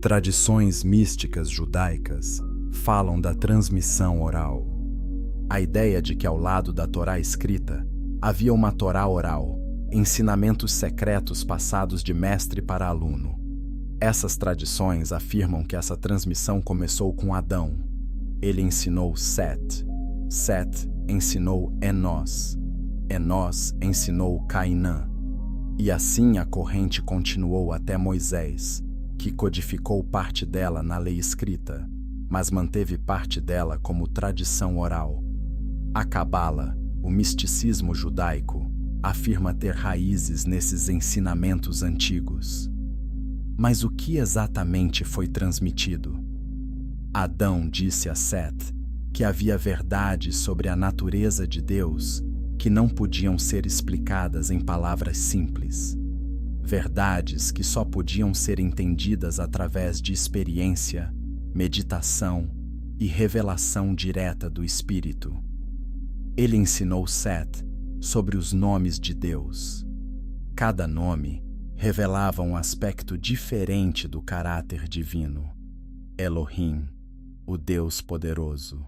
Tradições místicas judaicas falam da transmissão oral. A ideia de que ao lado da Torá escrita havia uma Torá oral, ensinamentos secretos passados de mestre para aluno. Essas tradições afirmam que essa transmissão começou com Adão. Ele ensinou Seth. Seth ensinou Enós. Enós ensinou Cainã. E assim a corrente continuou até Moisés, que codificou parte dela na lei escrita, mas manteve parte dela como tradição oral. A Cabala, o misticismo judaico, afirma ter raízes nesses ensinamentos antigos. Mas o que exatamente foi transmitido? Adão disse a Seth que havia verdades sobre a natureza de Deus que não podiam ser explicadas em palavras simples. Verdades que só podiam ser entendidas através de experiência, meditação e revelação direta do Espírito. Ele ensinou Seth sobre os nomes de Deus. Cada nome revelava um aspecto diferente do caráter divino. Elohim, o Deus poderoso.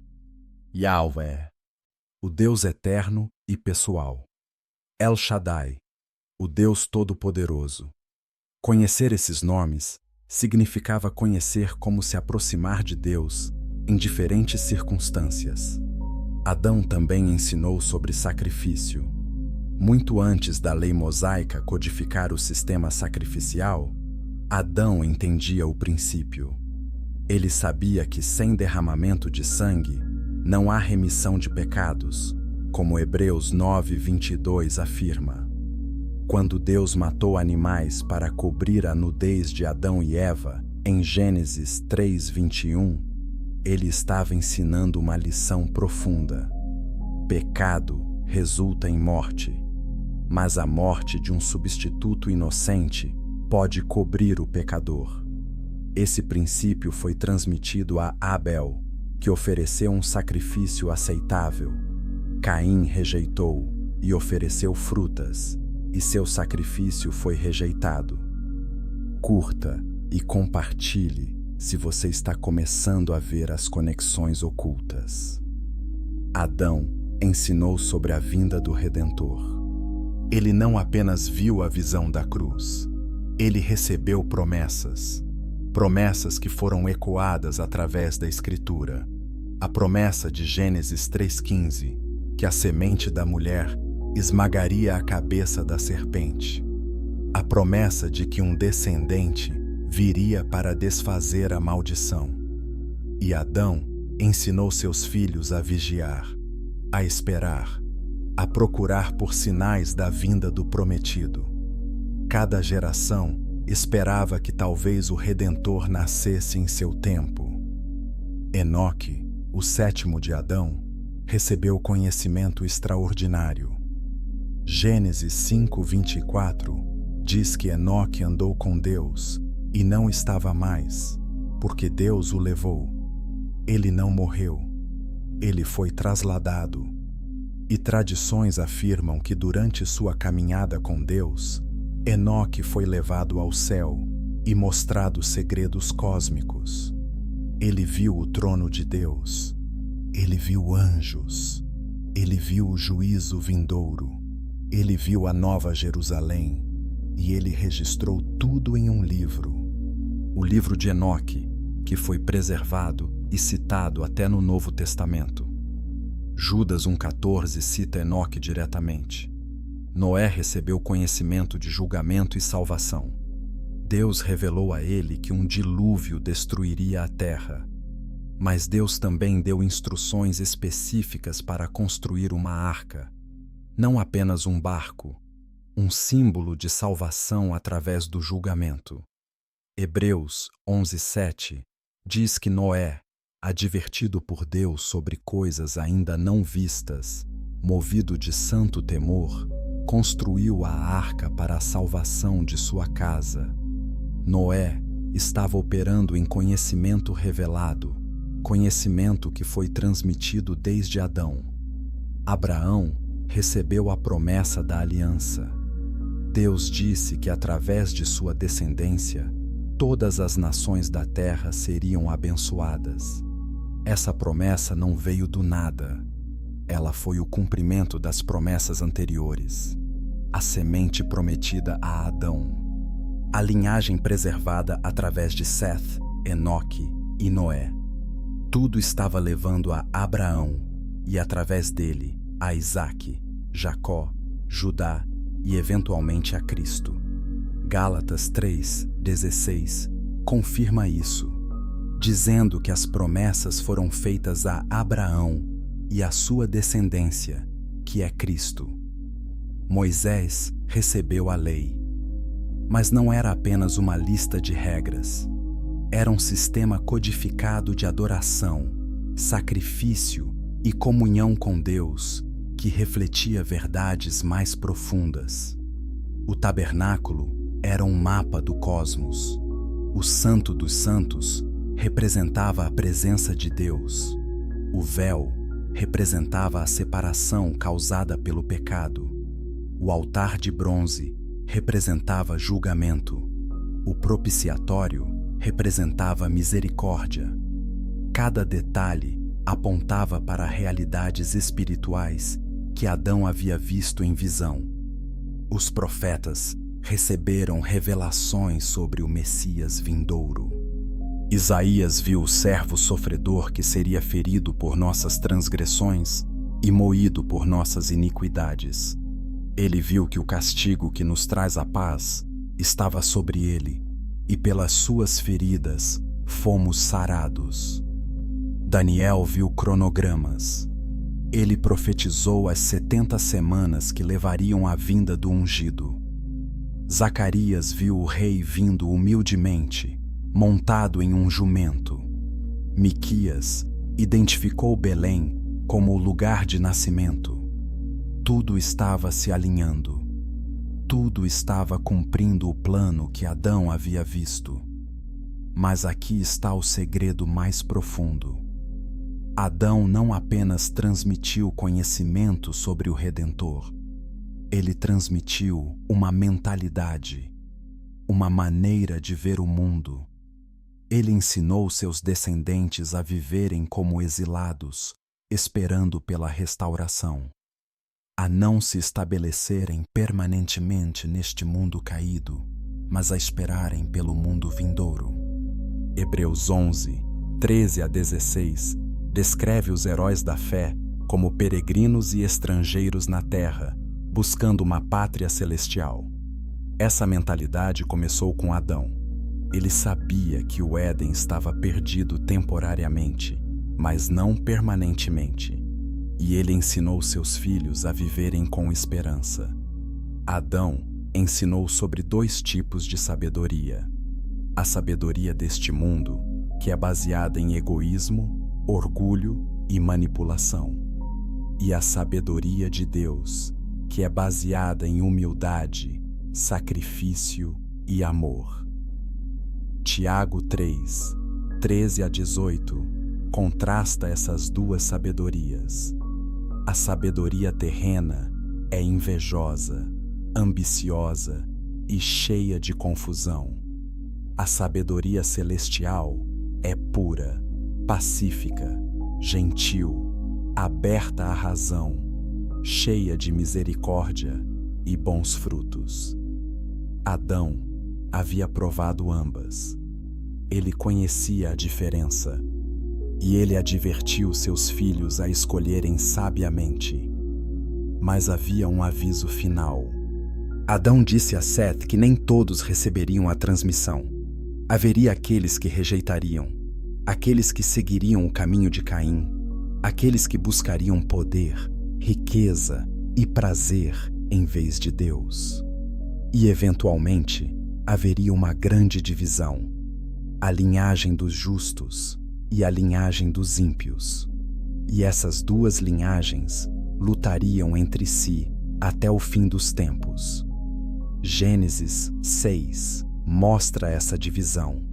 Yahweh, o Deus eterno e pessoal. El Shaddai, o Deus todo-poderoso. Conhecer esses nomes significava conhecer como se aproximar de Deus em diferentes circunstâncias. Adão também ensinou sobre sacrifício. Muito antes da lei mosaica codificar o sistema sacrificial, Adão entendia o princípio. Ele sabia que sem derramamento de sangue não há remissão de pecados, como Hebreus 9:22 afirma. Quando Deus matou animais para cobrir a nudez de Adão e Eva, em Gênesis 3:21, ele estava ensinando uma lição profunda. Pecado resulta em morte, mas a morte de um substituto inocente pode cobrir o pecador. Esse princípio foi transmitido a Abel, que ofereceu um sacrifício aceitável. Caim rejeitou e ofereceu frutas, e seu sacrifício foi rejeitado. Curta e compartilhe se você está começando a ver as conexões ocultas. Adão ensinou sobre a vinda do Redentor. Ele não apenas viu a visão da cruz, ele recebeu promessas que foram ecoadas através da Escritura. A promessa de Gênesis 3:15, que a semente da mulher esmagaria a cabeça da serpente. A promessa de que um descendente viria para desfazer a maldição. E Adão ensinou seus filhos a vigiar, a esperar, a procurar por sinais da vinda do prometido. Cada geração esperava que talvez o Redentor nascesse em seu tempo. Enoque, o sétimo de Adão, recebeu conhecimento extraordinário. Gênesis 5:24 diz que Enoque andou com Deus e não estava mais, porque Deus o levou. Ele não morreu, ele foi trasladado. E tradições afirmam que durante sua caminhada com Deus, Enoque foi levado ao céu e mostrado segredos cósmicos. Ele viu o trono de Deus, ele viu anjos, ele viu o juízo vindouro, ele viu a Nova Jerusalém e ele registrou tudo em um livro. O livro de Enoque, que foi preservado e citado até no Novo Testamento. Judas 1:14 cita Enoque diretamente. Noé recebeu conhecimento de julgamento e salvação. Deus revelou a ele que um dilúvio destruiria a terra. Mas Deus também deu instruções específicas para construir uma arca, não apenas um barco, um símbolo de salvação através do julgamento. Hebreus 11:7 diz que Noé, advertido por Deus sobre coisas ainda não vistas, movido de santo temor, construiu a arca para a salvação de sua casa. Noé estava operando em conhecimento revelado, conhecimento que foi transmitido desde Adão. Abraão recebeu a promessa da aliança. Deus disse que através de sua descendência, todas as nações da terra seriam abençoadas. Essa promessa não veio do nada. Ela foi o cumprimento das promessas anteriores. A semente prometida a Adão. A linhagem preservada através de Seth, Enoque e Noé. Tudo estava levando a Abraão e, através dele, a Isaque, Jacó, Judá e, eventualmente, a Cristo. Gálatas 3:16 confirma isso, dizendo que as promessas foram feitas a Abraão e a sua descendência, que é Cristo. Moisés recebeu a lei, mas não era apenas uma lista de regras. Era um sistema codificado de adoração, sacrifício e comunhão com Deus que refletia verdades mais profundas. O tabernáculo era um mapa do cosmos. O Santo dos Santos representava a presença de Deus. O véu representava a separação causada pelo pecado. O altar de bronze representava julgamento. O propiciatório representava misericórdia. Cada detalhe apontava para realidades espirituais que Adão havia visto em visão. Os profetas receberam revelações sobre o Messias vindouro. Isaías viu o servo sofredor que seria ferido por nossas transgressões e moído por nossas iniquidades. Ele viu que o castigo que nos traz a paz estava sobre ele, e pelas suas feridas fomos sarados. Daniel viu cronogramas. Ele profetizou as 70 semanas que levariam à vinda do ungido. Zacarias viu o rei vindo humildemente, montado em um jumento. Miquias identificou Belém como o lugar de nascimento. Tudo estava se alinhando. Tudo estava cumprindo o plano que Adão havia visto. Mas aqui está o segredo mais profundo. Adão não apenas transmitiu conhecimento sobre o Redentor, ele transmitiu uma mentalidade, uma maneira de ver o mundo. Ele ensinou seus descendentes a viverem como exilados, esperando pela restauração, a não se estabelecerem permanentemente neste mundo caído, mas a esperarem pelo mundo vindouro. Hebreus 11, 13 a 16 descreve os heróis da fé como peregrinos e estrangeiros na terra, buscando uma pátria celestial. Essa mentalidade começou com Adão. Ele sabia que o Éden estava perdido temporariamente, mas não permanentemente, e ele ensinou seus filhos a viverem com esperança. Adão ensinou sobre 2 tipos de sabedoria: a sabedoria deste mundo, que é baseada em egoísmo, orgulho e manipulação, e a sabedoria de Deus, que é baseada em humildade, sacrifício e amor. Tiago 3, 13 a 18 contrasta essas 2 sabedorias. A sabedoria terrena é invejosa, ambiciosa e cheia de confusão. A sabedoria celestial é pura, pacífica, gentil, aberta à razão, cheia de misericórdia e bons frutos. Adão havia provado ambas. Ele conhecia a diferença, e ele advertiu seus filhos a escolherem sabiamente. Mas havia um aviso final. Adão disse a Sete que nem todos receberiam a transmissão. Haveria aqueles que rejeitariam, aqueles que seguiriam o caminho de Caim, aqueles que buscariam poder, riqueza e prazer em vez de Deus. E, eventualmente, haveria uma grande divisão: a linhagem dos justos e a linhagem dos ímpios. E essas 2 linhagens lutariam entre si até o fim dos tempos. Gênesis 6 mostra essa divisão.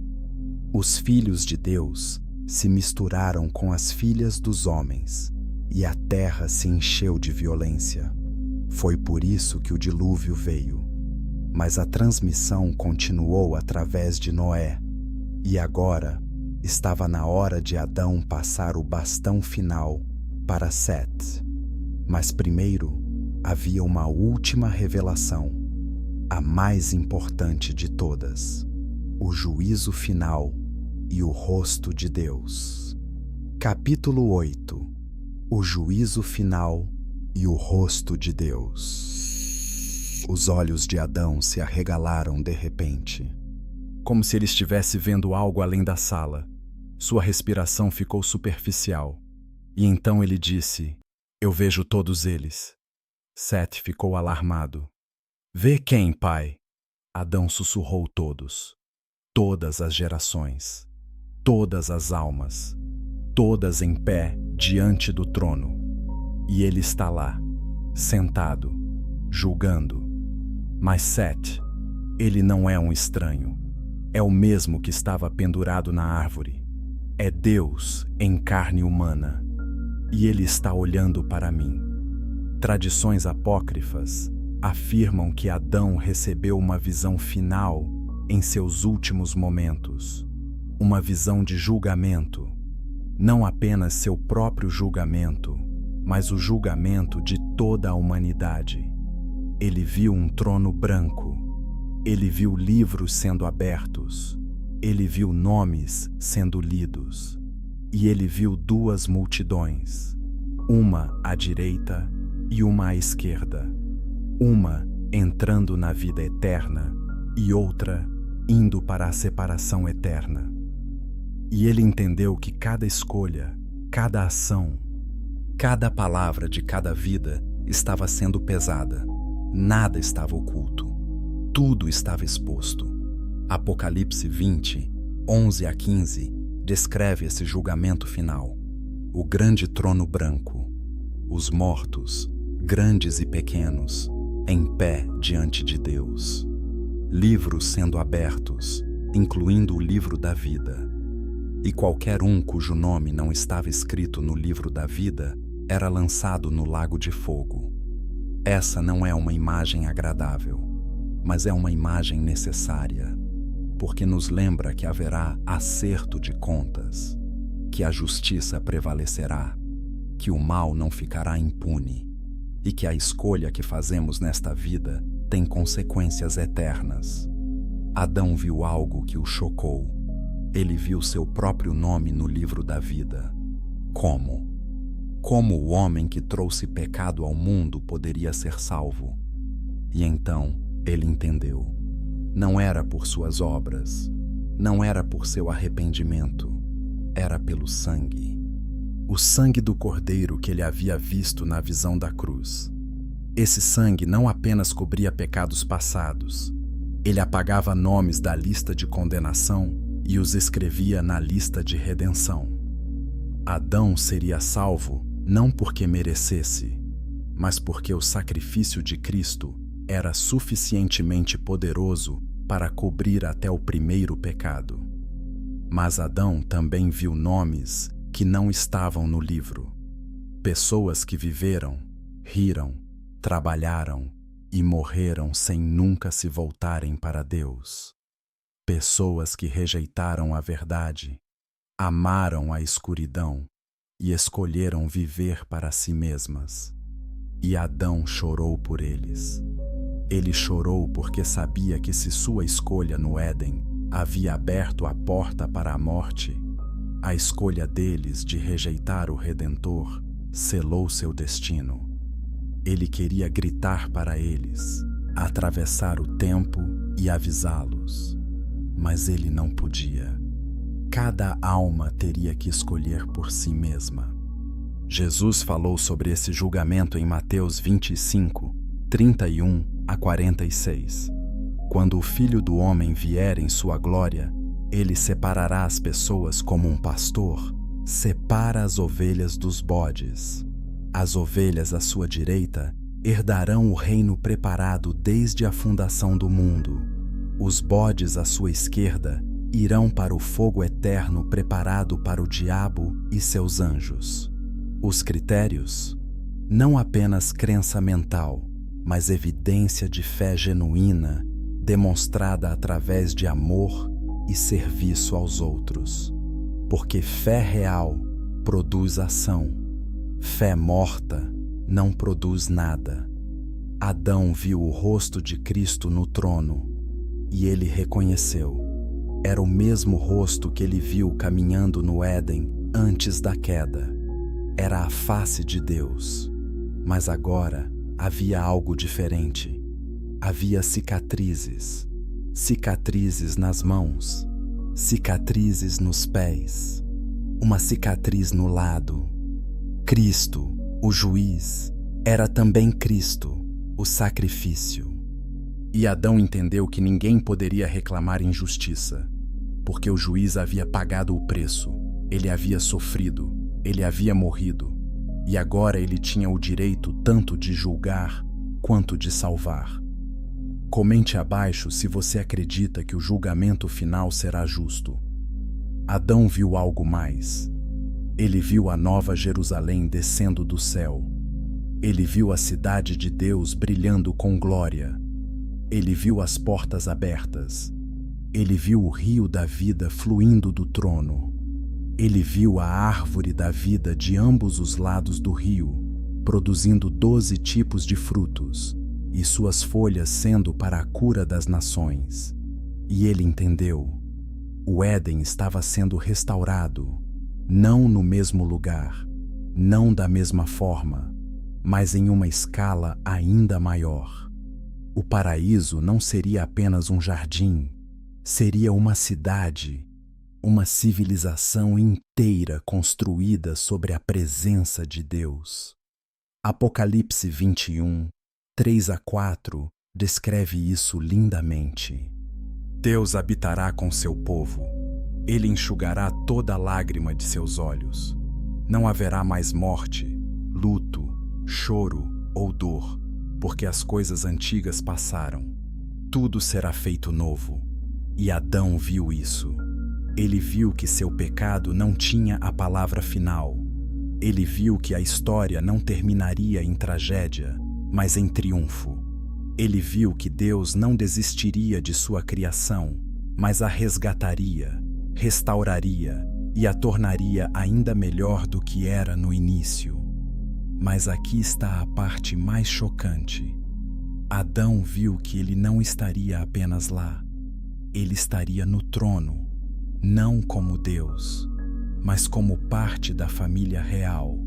Os filhos de Deus se misturaram com as filhas dos homens, e a terra se encheu de violência. Foi por isso que o dilúvio veio. Mas a transmissão continuou através de Noé, e agora estava na hora de Adão passar o bastão final para Sete. Mas primeiro havia uma última revelação, a mais importante de todas: o juízo final e o rosto de Deus. Capítulo 8. O juízo final e o rosto de Deus. Os olhos de Adão se arregalaram de repente, como se ele estivesse vendo algo além da sala. Sua respiração ficou superficial, e então ele disse: "Eu vejo todos eles." Sete ficou alarmado. "Vê quem, pai?" Adão sussurrou: "Todos. Todas as gerações. Todas as almas. Todas em pé diante do trono." E ele está lá, sentado, julgando. Mas Sete, ele não é um estranho. É o mesmo que estava pendurado na árvore. É Deus em carne humana. E ele está olhando para mim. Tradições apócrifas afirmam que Adão recebeu uma visão final em seus últimos momentos. Uma visão de julgamento. Não apenas seu próprio julgamento, mas o julgamento de toda a humanidade. Ele viu um trono branco, Ele viu livros sendo abertos, ele viu nomes sendo lidos, e ele viu duas multidões, uma à direita e uma à esquerda, uma entrando na vida eterna e outra indo para a separação eterna. E ele entendeu que cada escolha, cada ação, cada palavra de cada vida estava sendo pesada. Nada estava oculto. Tudo estava exposto. Apocalipse 20, 11 a 15, descreve esse julgamento final. O grande trono branco, os mortos, grandes e pequenos, em pé diante de Deus. Livros sendo abertos, incluindo o livro da vida. E qualquer um cujo nome não estava escrito no livro da vida era lançado no lago de fogo. Essa não é uma imagem agradável, mas é uma imagem necessária, porque nos lembra que haverá acerto de contas, que a justiça prevalecerá, que o mal não ficará impune e que a escolha que fazemos nesta vida tem consequências eternas. Adão viu algo que o chocou. Ele viu seu próprio nome no livro da vida. Como? Como o homem que trouxe pecado ao mundo poderia ser salvo? E então ele entendeu. Não era por suas obras, não era por seu arrependimento, era pelo sangue. O sangue do Cordeiro que ele havia visto na visão da cruz. Esse sangue não apenas cobria pecados passados, ele apagava nomes da lista de condenação e os escrevia na lista de redenção. Adão seria salvo não porque merecesse, mas porque o sacrifício de Cristo era suficientemente poderoso para cobrir até o primeiro pecado. Mas Adão também viu nomes que não estavam no livro. Pessoas que viveram, riram, trabalharam e morreram sem nunca se voltarem para Deus. Pessoas que rejeitaram a verdade, amaram a escuridão e escolheram viver para si mesmas. E Adão chorou por eles. Ele chorou porque sabia que se sua escolha no Éden havia aberto a porta para a morte, a escolha deles de rejeitar o Redentor selou seu destino. Ele queria gritar para eles, atravessar o tempo e avisá-los, mas ele não podia. Cada alma teria que escolher por si mesma. Jesus falou sobre esse julgamento em Mateus 25, 31 a 46. Quando o Filho do Homem vier em sua glória, ele separará as pessoas como um pastor separa as ovelhas dos bodes. As ovelhas à sua direita herdarão o reino preparado desde a fundação do mundo. Os bodes à sua esquerda irão para o fogo eterno preparado para o diabo e seus anjos. Os critérios? Não apenas crença mental, mas evidência de fé genuína, demonstrada através de amor e serviço aos outros. Porque fé real produz ação. Fé morta não produz nada. Adão viu o rosto de Cristo no trono e ele reconheceu. Era o mesmo rosto que ele viu caminhando no Éden antes da queda. Era a face de Deus. Mas agora havia algo diferente. Havia cicatrizes. Cicatrizes nas mãos. Cicatrizes nos pés. Uma cicatriz no lado. Cristo, o juiz, era também Cristo, o sacrifício. E Adão entendeu que ninguém poderia reclamar injustiça, porque o juiz havia pagado o preço, ele havia sofrido, ele havia morrido, e agora ele tinha o direito tanto de julgar quanto de salvar. Comente abaixo se você acredita que o julgamento final será justo. Adão viu algo mais. Ele viu a nova Jerusalém descendo do céu. Ele viu a cidade de Deus brilhando com glória. Ele viu as portas abertas. Ele viu o rio da vida fluindo do trono. Ele viu a árvore da vida de ambos os lados do rio, produzindo 12 tipos de frutos, e suas folhas sendo para a cura das nações. E ele entendeu. O Éden estava sendo restaurado, não no mesmo lugar, não da mesma forma, mas em uma escala ainda maior. O paraíso não seria apenas um jardim, seria uma cidade, uma civilização inteira construída sobre a presença de Deus. Apocalipse 21, 3-4 descreve isso lindamente. Deus habitará com seu povo. Ele enxugará toda lágrima de seus olhos. Não haverá mais morte, luto, choro ou dor, porque as coisas antigas passaram. Tudo será feito novo. E Adão viu isso. Ele viu que seu pecado não tinha a palavra final. Ele viu que a história não terminaria em tragédia, mas em triunfo. Ele viu que Deus não desistiria de sua criação, mas a resgataria, restauraria e a tornaria ainda melhor do que era no início. Mas aqui está a parte mais chocante. Adão viu que ele não estaria apenas lá. Ele estaria no trono, não como Deus, mas como parte da família real.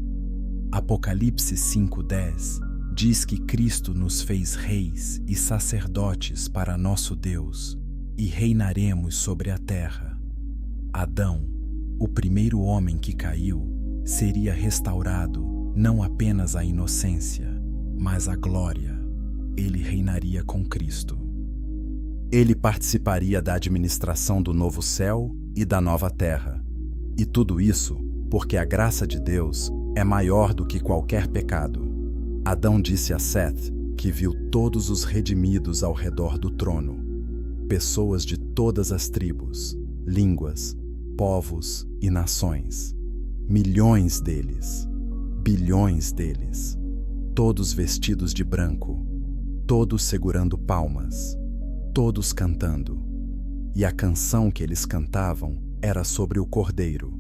Apocalipse 5:10 diz que Cristo nos fez reis e sacerdotes para nosso Deus, e reinaremos sobre a terra. Adão, o primeiro homem que caiu, seria restaurado não apenas a inocência, mas a glória. Ele reinaria com Cristo. Ele participaria da administração do novo céu e da nova terra. E tudo isso porque a graça de Deus é maior do que qualquer pecado. Adão disse a Sete que viu todos os redimidos ao redor do trono, pessoas de todas as tribos, línguas, povos e nações. Milhões deles, bilhões deles, todos vestidos de branco, todos segurando palmas, todos cantando. E a canção que eles cantavam era sobre o Cordeiro.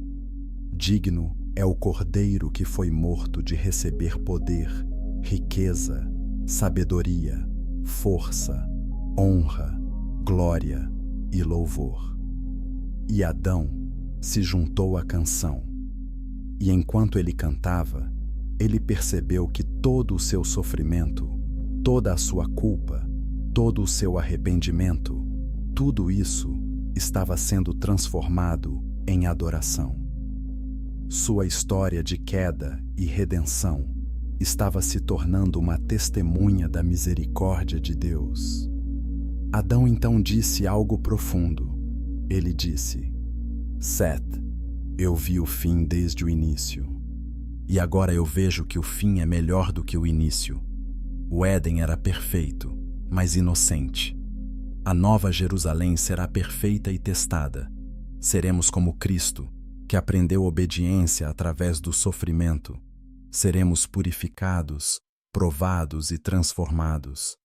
Digno é o Cordeiro que foi morto de receber poder, riqueza, sabedoria, força, honra, glória e louvor. E Adão se juntou à canção. E enquanto ele cantava, ele percebeu que todo o seu sofrimento, toda a sua culpa, todo o seu arrependimento, tudo isso estava sendo transformado em adoração. Sua história de queda e redenção estava se tornando uma testemunha da misericórdia de Deus. Adão então disse algo profundo. Ele disse: Sete, eu vi o fim desde o início. E agora eu vejo que o fim é melhor do que o início. O Éden era perfeito, mas inocente. A nova Jerusalém será perfeita e testada. Seremos como Cristo, que aprendeu obediência através do sofrimento. Seremos purificados, provados e transformados.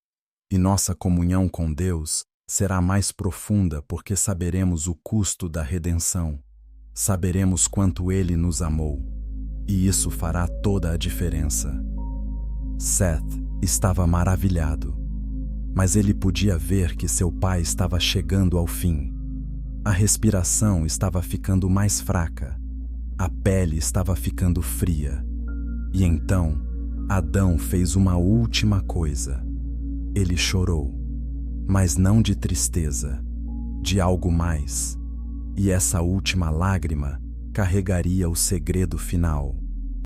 E nossa comunhão com Deus será mais profunda porque saberemos o custo da redenção. Saberemos quanto Ele nos amou. E isso fará toda a diferença. Sete estava maravilhado, mas ele podia ver que seu pai estava chegando ao fim. A respiração estava ficando mais fraca, a pele estava ficando fria. E então, Adão fez uma última coisa. Ele chorou, mas não de tristeza, de algo mais. E essa última lágrima carregaria o segredo final.